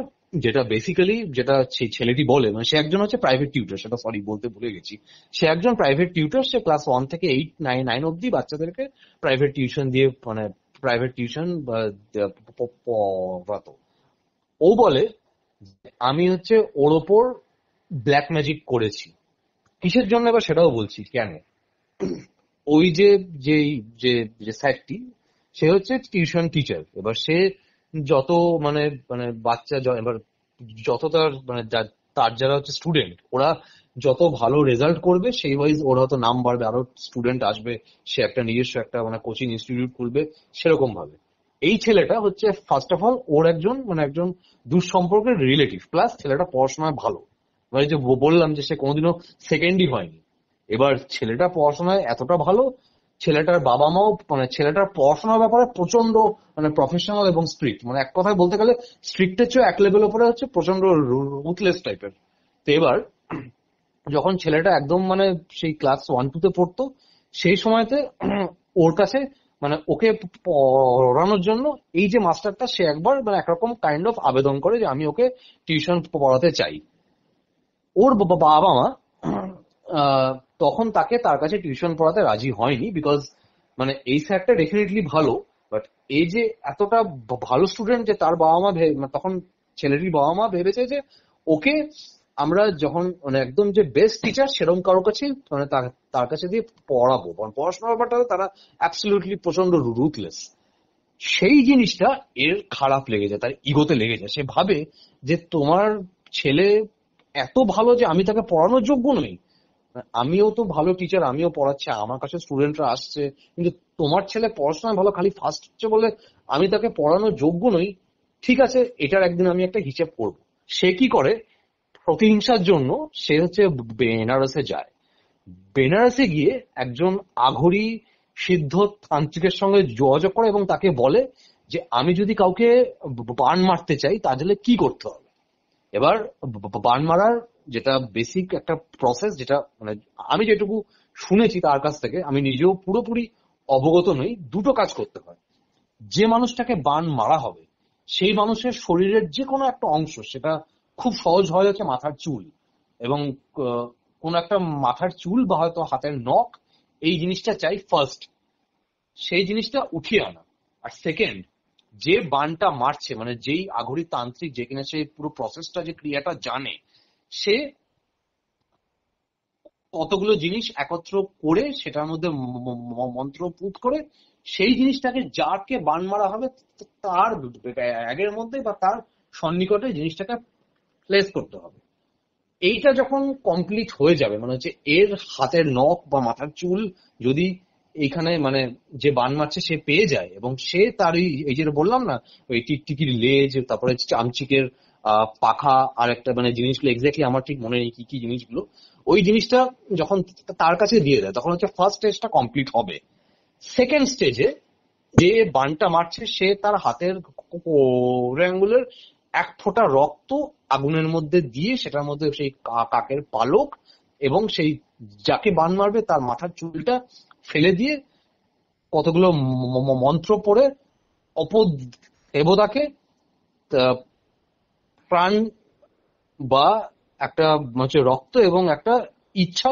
যেটা বেসিক্যালি যেটা সেই ছেলেটি বলে, মানে সে একজন হচ্ছে প্রাইভেট টিউটর, সেটা সরি বলতে ভুলে গেছি, সে একজন প্রাইভেট টিউটর, সে ক্লাস 1 থেকে 8 9 অব্দি বাচ্চাদেরকে প্রাইভেট টিউশন দিয়ে মানে প্রাইভেট টিউশন পড়াতো। ও বলে আমি হচ্ছে ওর ওপর ব্ল্যাক ম্যাজিক করেছি। কিসের জন্য এবার সেটাও বলছি কেন। ওই যে যে যে যে স্যারটি, সে হচ্ছে টিউশন টিচার। এবার সে যত মানে মানে বাচ্চা এবার যত তার মানে তার যারা হচ্ছে স্টুডেন্ট, ওরা যত ভালো রেজাল্ট করবে সেই ওয়াইজ ওর হয়তো নাম বাড়বে, আরো স্টুডেন্ট আসবে, সে একটা নিজস্ব একটা মানে কোচিং ইনস্টিটিউট খুলবে সেরকম ভাবে। এই ছেলেটা হচ্ছে ফার্স্ট অফ অল ওর একজন দুঃসম্পর্কের রিলেটিভ, প্লাস ছেলেটা পড়াশোনায় ভালো, মানে যে বললাম যে সে কোনোদিনও সেকেন্ডই হয়নি। এবার ছেলেটা পড়াশোনায় এতটা ভালো, ছেলেটার বাবা মাও মানে ছেলেটার পড়াশোনার ব্যাপারে প্রচন্ড মানে প্রফেশনাল এবং স্ট্রিক্ট, মানে এক কথায় বলতে গেলে স্ট্রিক্টের চেয়ে এক লেভেল উপরে হচ্ছে প্রচন্ড রুথলেস টাইপের। তো এবার যখন ছেলেটা একদম মানে সেই ক্লাস 1 2 তে পড়তো, সেই সময়তে ওর কাছে মানে ওকে পড়ানোর জন্য এই যে মাস্টারটা, সে একবার মানে একরকম কাইন্ড অফ আবেদন করে যে আমি ওকে টিউশন পড়াতে চাই। ওর বাবা মা আহ, তখন তার কাছে টিউশন পড়াতে রাজি হয়নি, বিকজ মানে এই স্যারটা ডেফিনেটলি ভালো, বাট এই যে এতটা ভালো স্টুডেন্ট যে তার বাবা মা মানে তখন ছেলেটির বাবা মা ভেবেছে যে ওকে আমরা যখন মানে একদম যে বেস্ট টিচার সেরকম কারোর কাছে মানে তার কাছে দিয়ে পড়াবো, কারণ পড়াশোনার ব্যাপারটা তারা অ্যাবসলিউটলি প্রচন্ড রুথলেস। সেই জিনিসটা এর খারাপ লেগে যায়, তার ইগোতে লেগে যায়। সে ভাবে যে তোমার ছেলে এত ভালো যে আমি তাকে পড়ানোর যোগ্য নই, আমিও তো ভালো টিচার, আমিও পড়াচ্ছি, আমার কাছে স্টুডেন্টরা আসছে, কিন্তু তোমার ছেলে পড়াশোনায় ভালো, খালি ফার্স্ট হচ্ছে বলে আমি তাকে পড়ানোর যোগ্য নই। ঠিক আছে, এটার একদিন আমি একটা হিসেব করব। সে কি করে, প্রতিহিংসার জন্য সে হচ্ছে বেনারসে যায়। বেনারসে গিয়ে একজন আঘরি সিদ্ধ তান্ত্রিকের সঙ্গে যোগাযোগ করে এবং তাকে বলে যে আমি যদি কাউকে বান মারতে চাই তাহলে কি করতে হবে। এবার বান মারার যেটা বেসিক একটা প্রসেস, যেটা মানে আমি যেটুকু শুনেছি তার কাছ থেকে, আমি নিজেও পুরোপুরি অবগত নই, দুটো কাজ করতে হয়। যে মানুষটাকে বান মারা হবে সেই মানুষের শরীরের যে কোনো একটা অংশ, সেটা খুব সহজ হয় হচ্ছে মাথার চুল, এবং কোন একটা মাথার চুল বা হয়তো হাতের নখ, এই জিনিসটা চাই ফার্স্ট, সেই জিনিসটা উঠিয়ে আনা। আর সেকেন্ড, যে বানটা মারছে মানে যেই আঘরি তান্ত্রিক, যে কিনা সেই পুরো প্রসেসটা যে ক্রিয়াটা জানে, সে কতগুলো জিনিস একত্র করে সেটার মধ্যে মন্ত্র পুট করে সেই জিনিসটাকে যাকে বান মারা হবে তার ব্যাগের মধ্যে বা তার সন্নিকটে জিনিসটাকে প্লেস করতে হবে। এইটা যখন কমপ্লিট হয়ে যাবে, মানে হচ্ছে এর হাতের নখ বা মাথার চুল যদি এইখানে মানে যে বান মারছে সে পেয়ে যায়, এবং সে তার এই যে বললাম না, ওই টিকটিকির লেজ, তারপরে চামচিকের পাখা, আর একটা মানে জিনিসগুলো এক্স্যাক্টলি আমার ঠিক মনে নেই কি কি জিনিসগুলো, ওই জিনিসটা যখন তার কাছে দিয়ে দেয় তখন হচ্ছে ফার্স্ট স্টেজটা কমপ্লিট হবে। সেকেন্ড স্টেজে যে বানটা মারছে সে তার হাতের আঙ্গুলের এক ফোঁটা রক্ত আগুনের মধ্যে দিয়ে সেটার মধ্যে সেই কাকের পালক এবং সেই যাকে বান মারবে তার মাথার চুলটা ফেলে দিয়ে কতগুলো মন্ত্র পড়ে অপর দেবতাকে প্রাণ বা একটা হচ্ছে রক্ত এবং একটা ইচ্ছা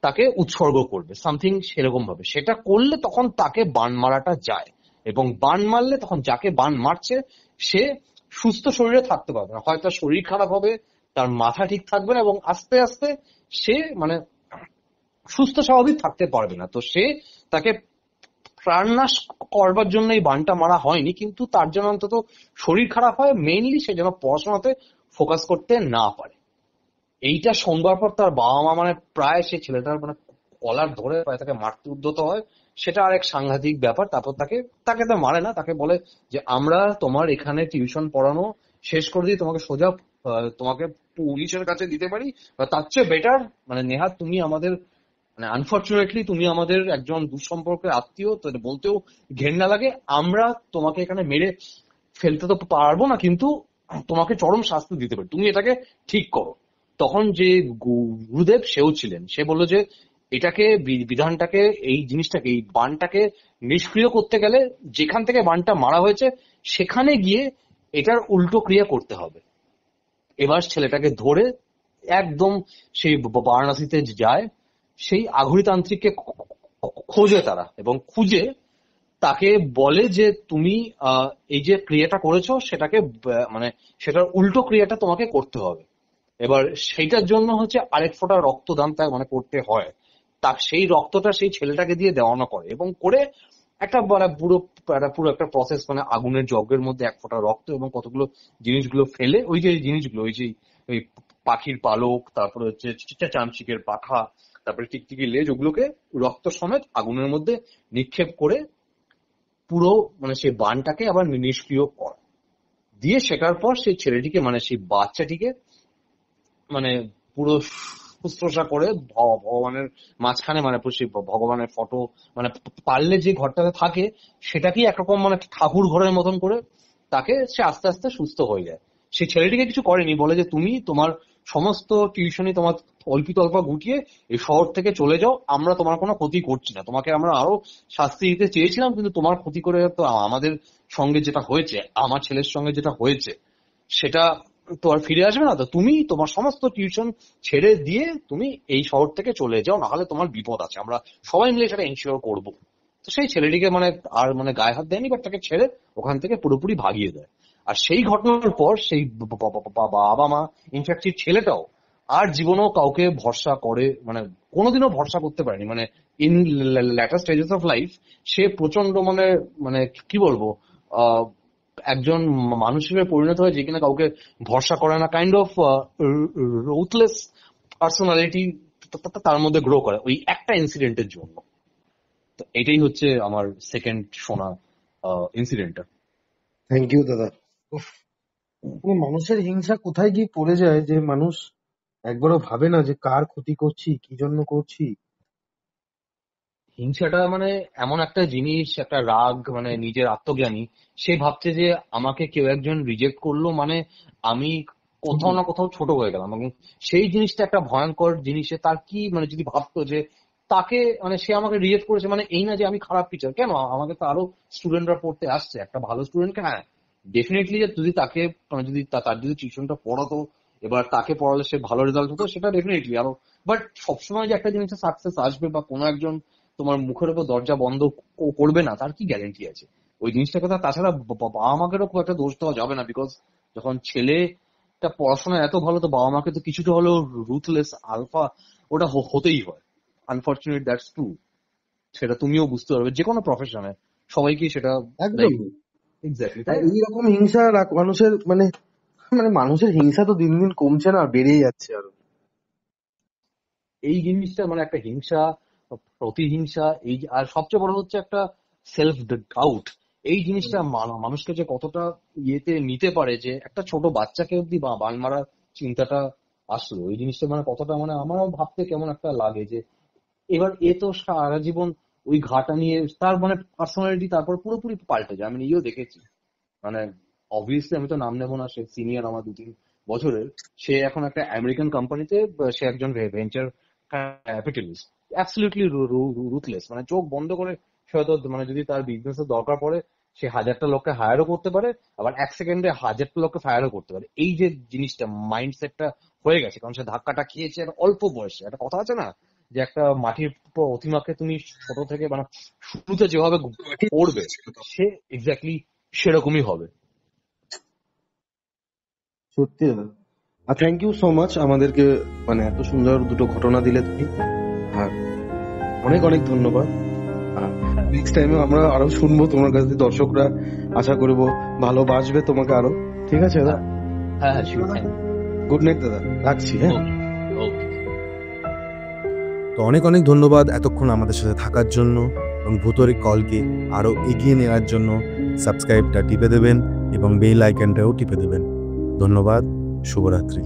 তাকে উৎসর্গ করবে, সামথিং সেরকম ভাবে। সেটা করলে তখন তাকে বান মারাটা যায়। এবং বান মারলে তখন যাকে বান মারছে সে সুস্থ শরীরে থাকতে পারবে না, হয় তার শরীর খারাপ হবে, তার মাথা ঠিক থাকবে না, এবং আস্তে আস্তে সে মানে সুস্থ স্বাভাবিক থাকতে পারবে না। তো সে তাকে প্রাণনাশ করবার জন্য এই বানটা মারা হয়নি, কিন্তু তার জন্য অন্তত শরীর খারাপ হয়, মেইনলি সে যেন পড়াশোনাতে ফোকাস করতে না পারে। এইটা শোনবার পর তার বাবা মা মানে প্রায় সেই ছেলেটার মানে কলার ধরে প্রায় তাকে মারতে উদ্যত হয়। সেটা আরেক সাংঘাতিক ব্যাপার। তারপর তাকে তাকে তো মারে না, তাকে বলে যে আমরা তোমার এখানে টিউশন পড়ানো শেষ করে দিয়ে তোমাকে সোজা তোমাকে পুলিশের কাছে দিতে পারি, বা তার চেয়ে বেটার মানে নেহাত তুমি আমাদের মানে আনফরচুনেটলি তুমি আমাদের একজন দুঃসম্পর্কের আত্মীয়, তো এটা বলতেও ঘেন্না লাগে, আমরা তোমাকে এখানে মেরে ফেলতে তো পারবো না, কিন্তু তোমাকে চরম শাস্তি দিতে পারি, তুমি এটাকে ঠিক করো। তখন যে গুরুদেব সেও ছিলেন, সে বললো যে এটাকে বিধানটাকে এই জিনিসটাকে এই বানটাকে নিষ্ক্রিয় করতে গেলে যেখান থেকে বানটা মারা হয়েছে সেখানে গিয়ে এটার উল্টো ক্রিয়া করতে হবে। এবার ছেলেটাকে ধরে একদম সেই বারাণসীতে যায়, সেই আঘুরিতান্ত্রিককে খোঁজে তারা, এবং খুঁজে তাকে বলে যে তুমি এই যে ক্রিয়াটা করেছো সেটাকে মানে সেটার উল্টো ক্রিয়াটা তোমাকে করতে হবে। এবার সেইটার জন্য হচ্ছে আরেক ফোঁটা রক্তদান তার মানে করতে হয়। তার সেই রক্তটা সেই ছেলেটাকে দিয়ে দেওয়ানো করে, এবং করে একটা মানে পুরো একটা প্রসেস, মানে আগুনের যজ্ঞের মধ্যে এক ফোঁটা রক্ত এবং কতগুলো জিনিসগুলো ফেলে, ওই যে জিনিসগুলো ওই যে ওই পাখির পালক, তারপরে হচ্ছে চামচিকের পাখা, তারপরে টিকটিকি লেজ, ওগুলোকে রক্ত সমেত আগুনের মধ্যে নিক্ষেপ করে পুরো মানে সেই বানটাকে আবার নিষ্ক্রিয় করে দিয়ে, শেখার পর সেই ছেলেটিকে মানে সেই বাচ্চাটিকে মানে পুরো শুশ্রূষা করে ভগবানের মাঝখানে মানে পুরো সেই ভগবানের ফটো মানে পারলে যে ঘরটাতে থাকে সেটাকেই একরকম মানে ঠাকুর ঘরের মতন করে তাকে সে আস্তে আস্তে সুস্থ হয়ে যায়। সেই ছেলেটিকে কিছু করেনি, বলে যে তুমি তোমার সমস্ত টিউশনি তোমার অল্পিত অল্প গুটিয়ে এই শহর থেকে চলে যাও, আমরা তোমার কোনো ক্ষতি করছি না, তোমাকে আমরা আরো শাস্তি দিতে চেয়েছিলাম কিন্তু তোমার ক্ষতি করে তো আমাদের সঙ্গে যেটা হয়েছে, আমার ছেলের সঙ্গে যেটা হয়েছে সেটা তো আর ফিরে আসবে না, তো তুমি তোমার সমস্ত টিউশন ছেড়ে দিয়ে তুমি এই শহর থেকে চলে যাও, না হলে তোমার বিপদ আছে, আমরা সবাই মিলে সেটা এনশিওর করবো। তো সেই ছেলেটিকে মানে আর মানে গায়ে হাত দেয়নি, বাট তাকে ছেড়ে ওখান থেকে পুরোপুরি ভাগিয়ে দেয়। আর সেই ঘটনার পর সেই বাবা মা, ইনফ্যাক্ট সেই ছেলেটাও আর জীবনেও কাউকে ভরসা করে মানে কোনোদিনও ভরসা করতে পারেনি, মানে in later stages of life সে প্রচন্ড মানে মানে কি বলবো একজন মানুষ হিসেবে পরিণত হয় যে কিনা কাউকে ভরসা করে না, কাইন্ড অফ রুথলেস পার্সোনালিটি তার মধ্যে গ্রো করে ওই একটা ইনসিডেন্টের জন্য। তো এটাই হচ্ছে আমার সেকেন্ড শোনা ইনসিডেন্টটা। থ্যাংক ইউ দাদা। উফ, মানে মানুষের হিংসা কোথায় গিয়ে পড়ে যায় যে মানুষ একবারও ভাবে না যে কার ক্ষতি করছি, কি জন্য করছি। হিংসাটা মানে এমন একটা জিনিস, একটা রাগ, মানে নিজের আত্মজ্ঞানী সে ভাবছে যে আমাকে কেউ একজন রিজেক্ট করলো মানে আমি কোথাও না কোথাও ছোট হয়ে গেলাম, এবং সেই জিনিসটা একটা ভয়ঙ্কর জিনিসে তার কি মানে যদি ভাবতো যে তাকে মানে সে আমাকে রিজেক্ট করেছে মানে এই না যে আমি খারাপ টিচার, কেন আমাকে তো আরো স্টুডেন্টরা পড়তে আসছে, একটা ভালো স্টুডেন্টকে হ্যাঁ ডেফিনেটলি যদি তাকে মানে যদি তার যদি টিউশনটা পড়াতো এবার তাকে পড়ালে সে ভালো রেজাল্ট হতো সেটা ডেফিনেটলি আরো। বাট সবসময় যে একটা জিনিসে সাকসেস আসবে বা কোনো একজন তোমার মুখের উপর দরজা বন্ধ করবে না তার কি গ্যারেন্টি আছে, ওই জিনিসটার কথা। তাছাড়া বাবা মাকেরও খুব একটা দোষ দেওয়া যাবে না, বিকজ যখন ছেলেটা পড়াশোনায় এত ভালো তো বাবা মাকে তো কিছুটা হলেও রুথলেস আলফা ওটা হতেই হয়। আনফর্চুনেট দ্যাটস ট্রু, সেটা তুমিও বুঝতে পারবে যে কোনো প্রফেশনে সবাইকে সেটা একদম। এক্স্যাক্টলি আর তাই। এইরকম হিংসা মানুষের মানে মানে মানুষের হিংসা তো দিন দিন কমছে না, বেড়েই যাচ্ছে আরো। এই জিনিসটা মানে একটা হিংসা, প্রতিহিংসা, এই আর সবচেয়ে বড় হচ্ছে একটা সেলফ ডাউট। এই জিনিসটা মানুষকে যে কতটা ইয়েতে নিতে পারে যে একটা ছোট বাচ্চাকে অব্দি বান মারার চিন্তাটা আসলো, এই জিনিসটা মানে কতটা মানে আমারও ভাবতে কেমন একটা লাগে যে এবার এ তো সারা জীবন ওই ঘাটা নিয়ে তার মানে পার্সোনালিটি তারপর পুরোপুরি পাল্টে যায়, আমি নিজেও দেখেছি। মানে অবভিয়াসলি আমি তো নাম নেবো না, সে সিনিয়র আমার 2-3 বছরের, সে এখন একটা আমেরিকান কোম্পানিতে সে একজন ভেঞ্চার ক্যাপিটালিস্ট, অ্যাবসলিউটলি রুথলেস, মানে চোখ বন্ধ করে সে হয়তো মানে যদি তার বিজনেসের দরকার পড়ে সে 1000টা লোককে হায়ারও করতে পারে, আবার 1 সেকেন্ডে 1000টা লোককে ফায়ারও করতে পারে। এই যে জিনিসটা মাইন্ডসেটটা হয়ে গেছে, কারণ সে ধাক্কাটা খেয়েছে অল্প বয়সে, একটা কথা আছে না যে একটা মাটির প্রতিমাকে তুমি ছোট থেকে মানে শুরুতে যেভাবে পড়বে সে এক্স্যাক্টলি সেরকমই হবে। সত্যি দাদা, আর থ্যাংক ইউ সো মাচ আমাদেরকে মানে এত সুন্দর দুটো ঘটনা দিলে তুমি, আর অনেক অনেক ধন্যবাদ। নেক্সট টাইমে আমরা আরো শুনবো তোমার কাছ থেকে, দর্শকরা আশা করবো ভালোবাসবে তোমাকে আরো। ঠিক আছে দাদা? হ্যাঁ হ্যাঁ শিওর, থ্যাংক গুড নাইট দাদা, রাখছি। হ্যাঁ, ইউ। ওকে। তো অনেক অনেক ধন্যবাদ এতক্ষণ আমাদের সাথে থাকার জন্য, এবং ভূতরে কলকে আরও এগিয়ে নেওয়ার জন্য সাবস্ক্রাইবটা টিপে দেবেন এবং বেল আইকনটাও টিপে দেবেন। ধন্যবাদ, শুভরাত্রি।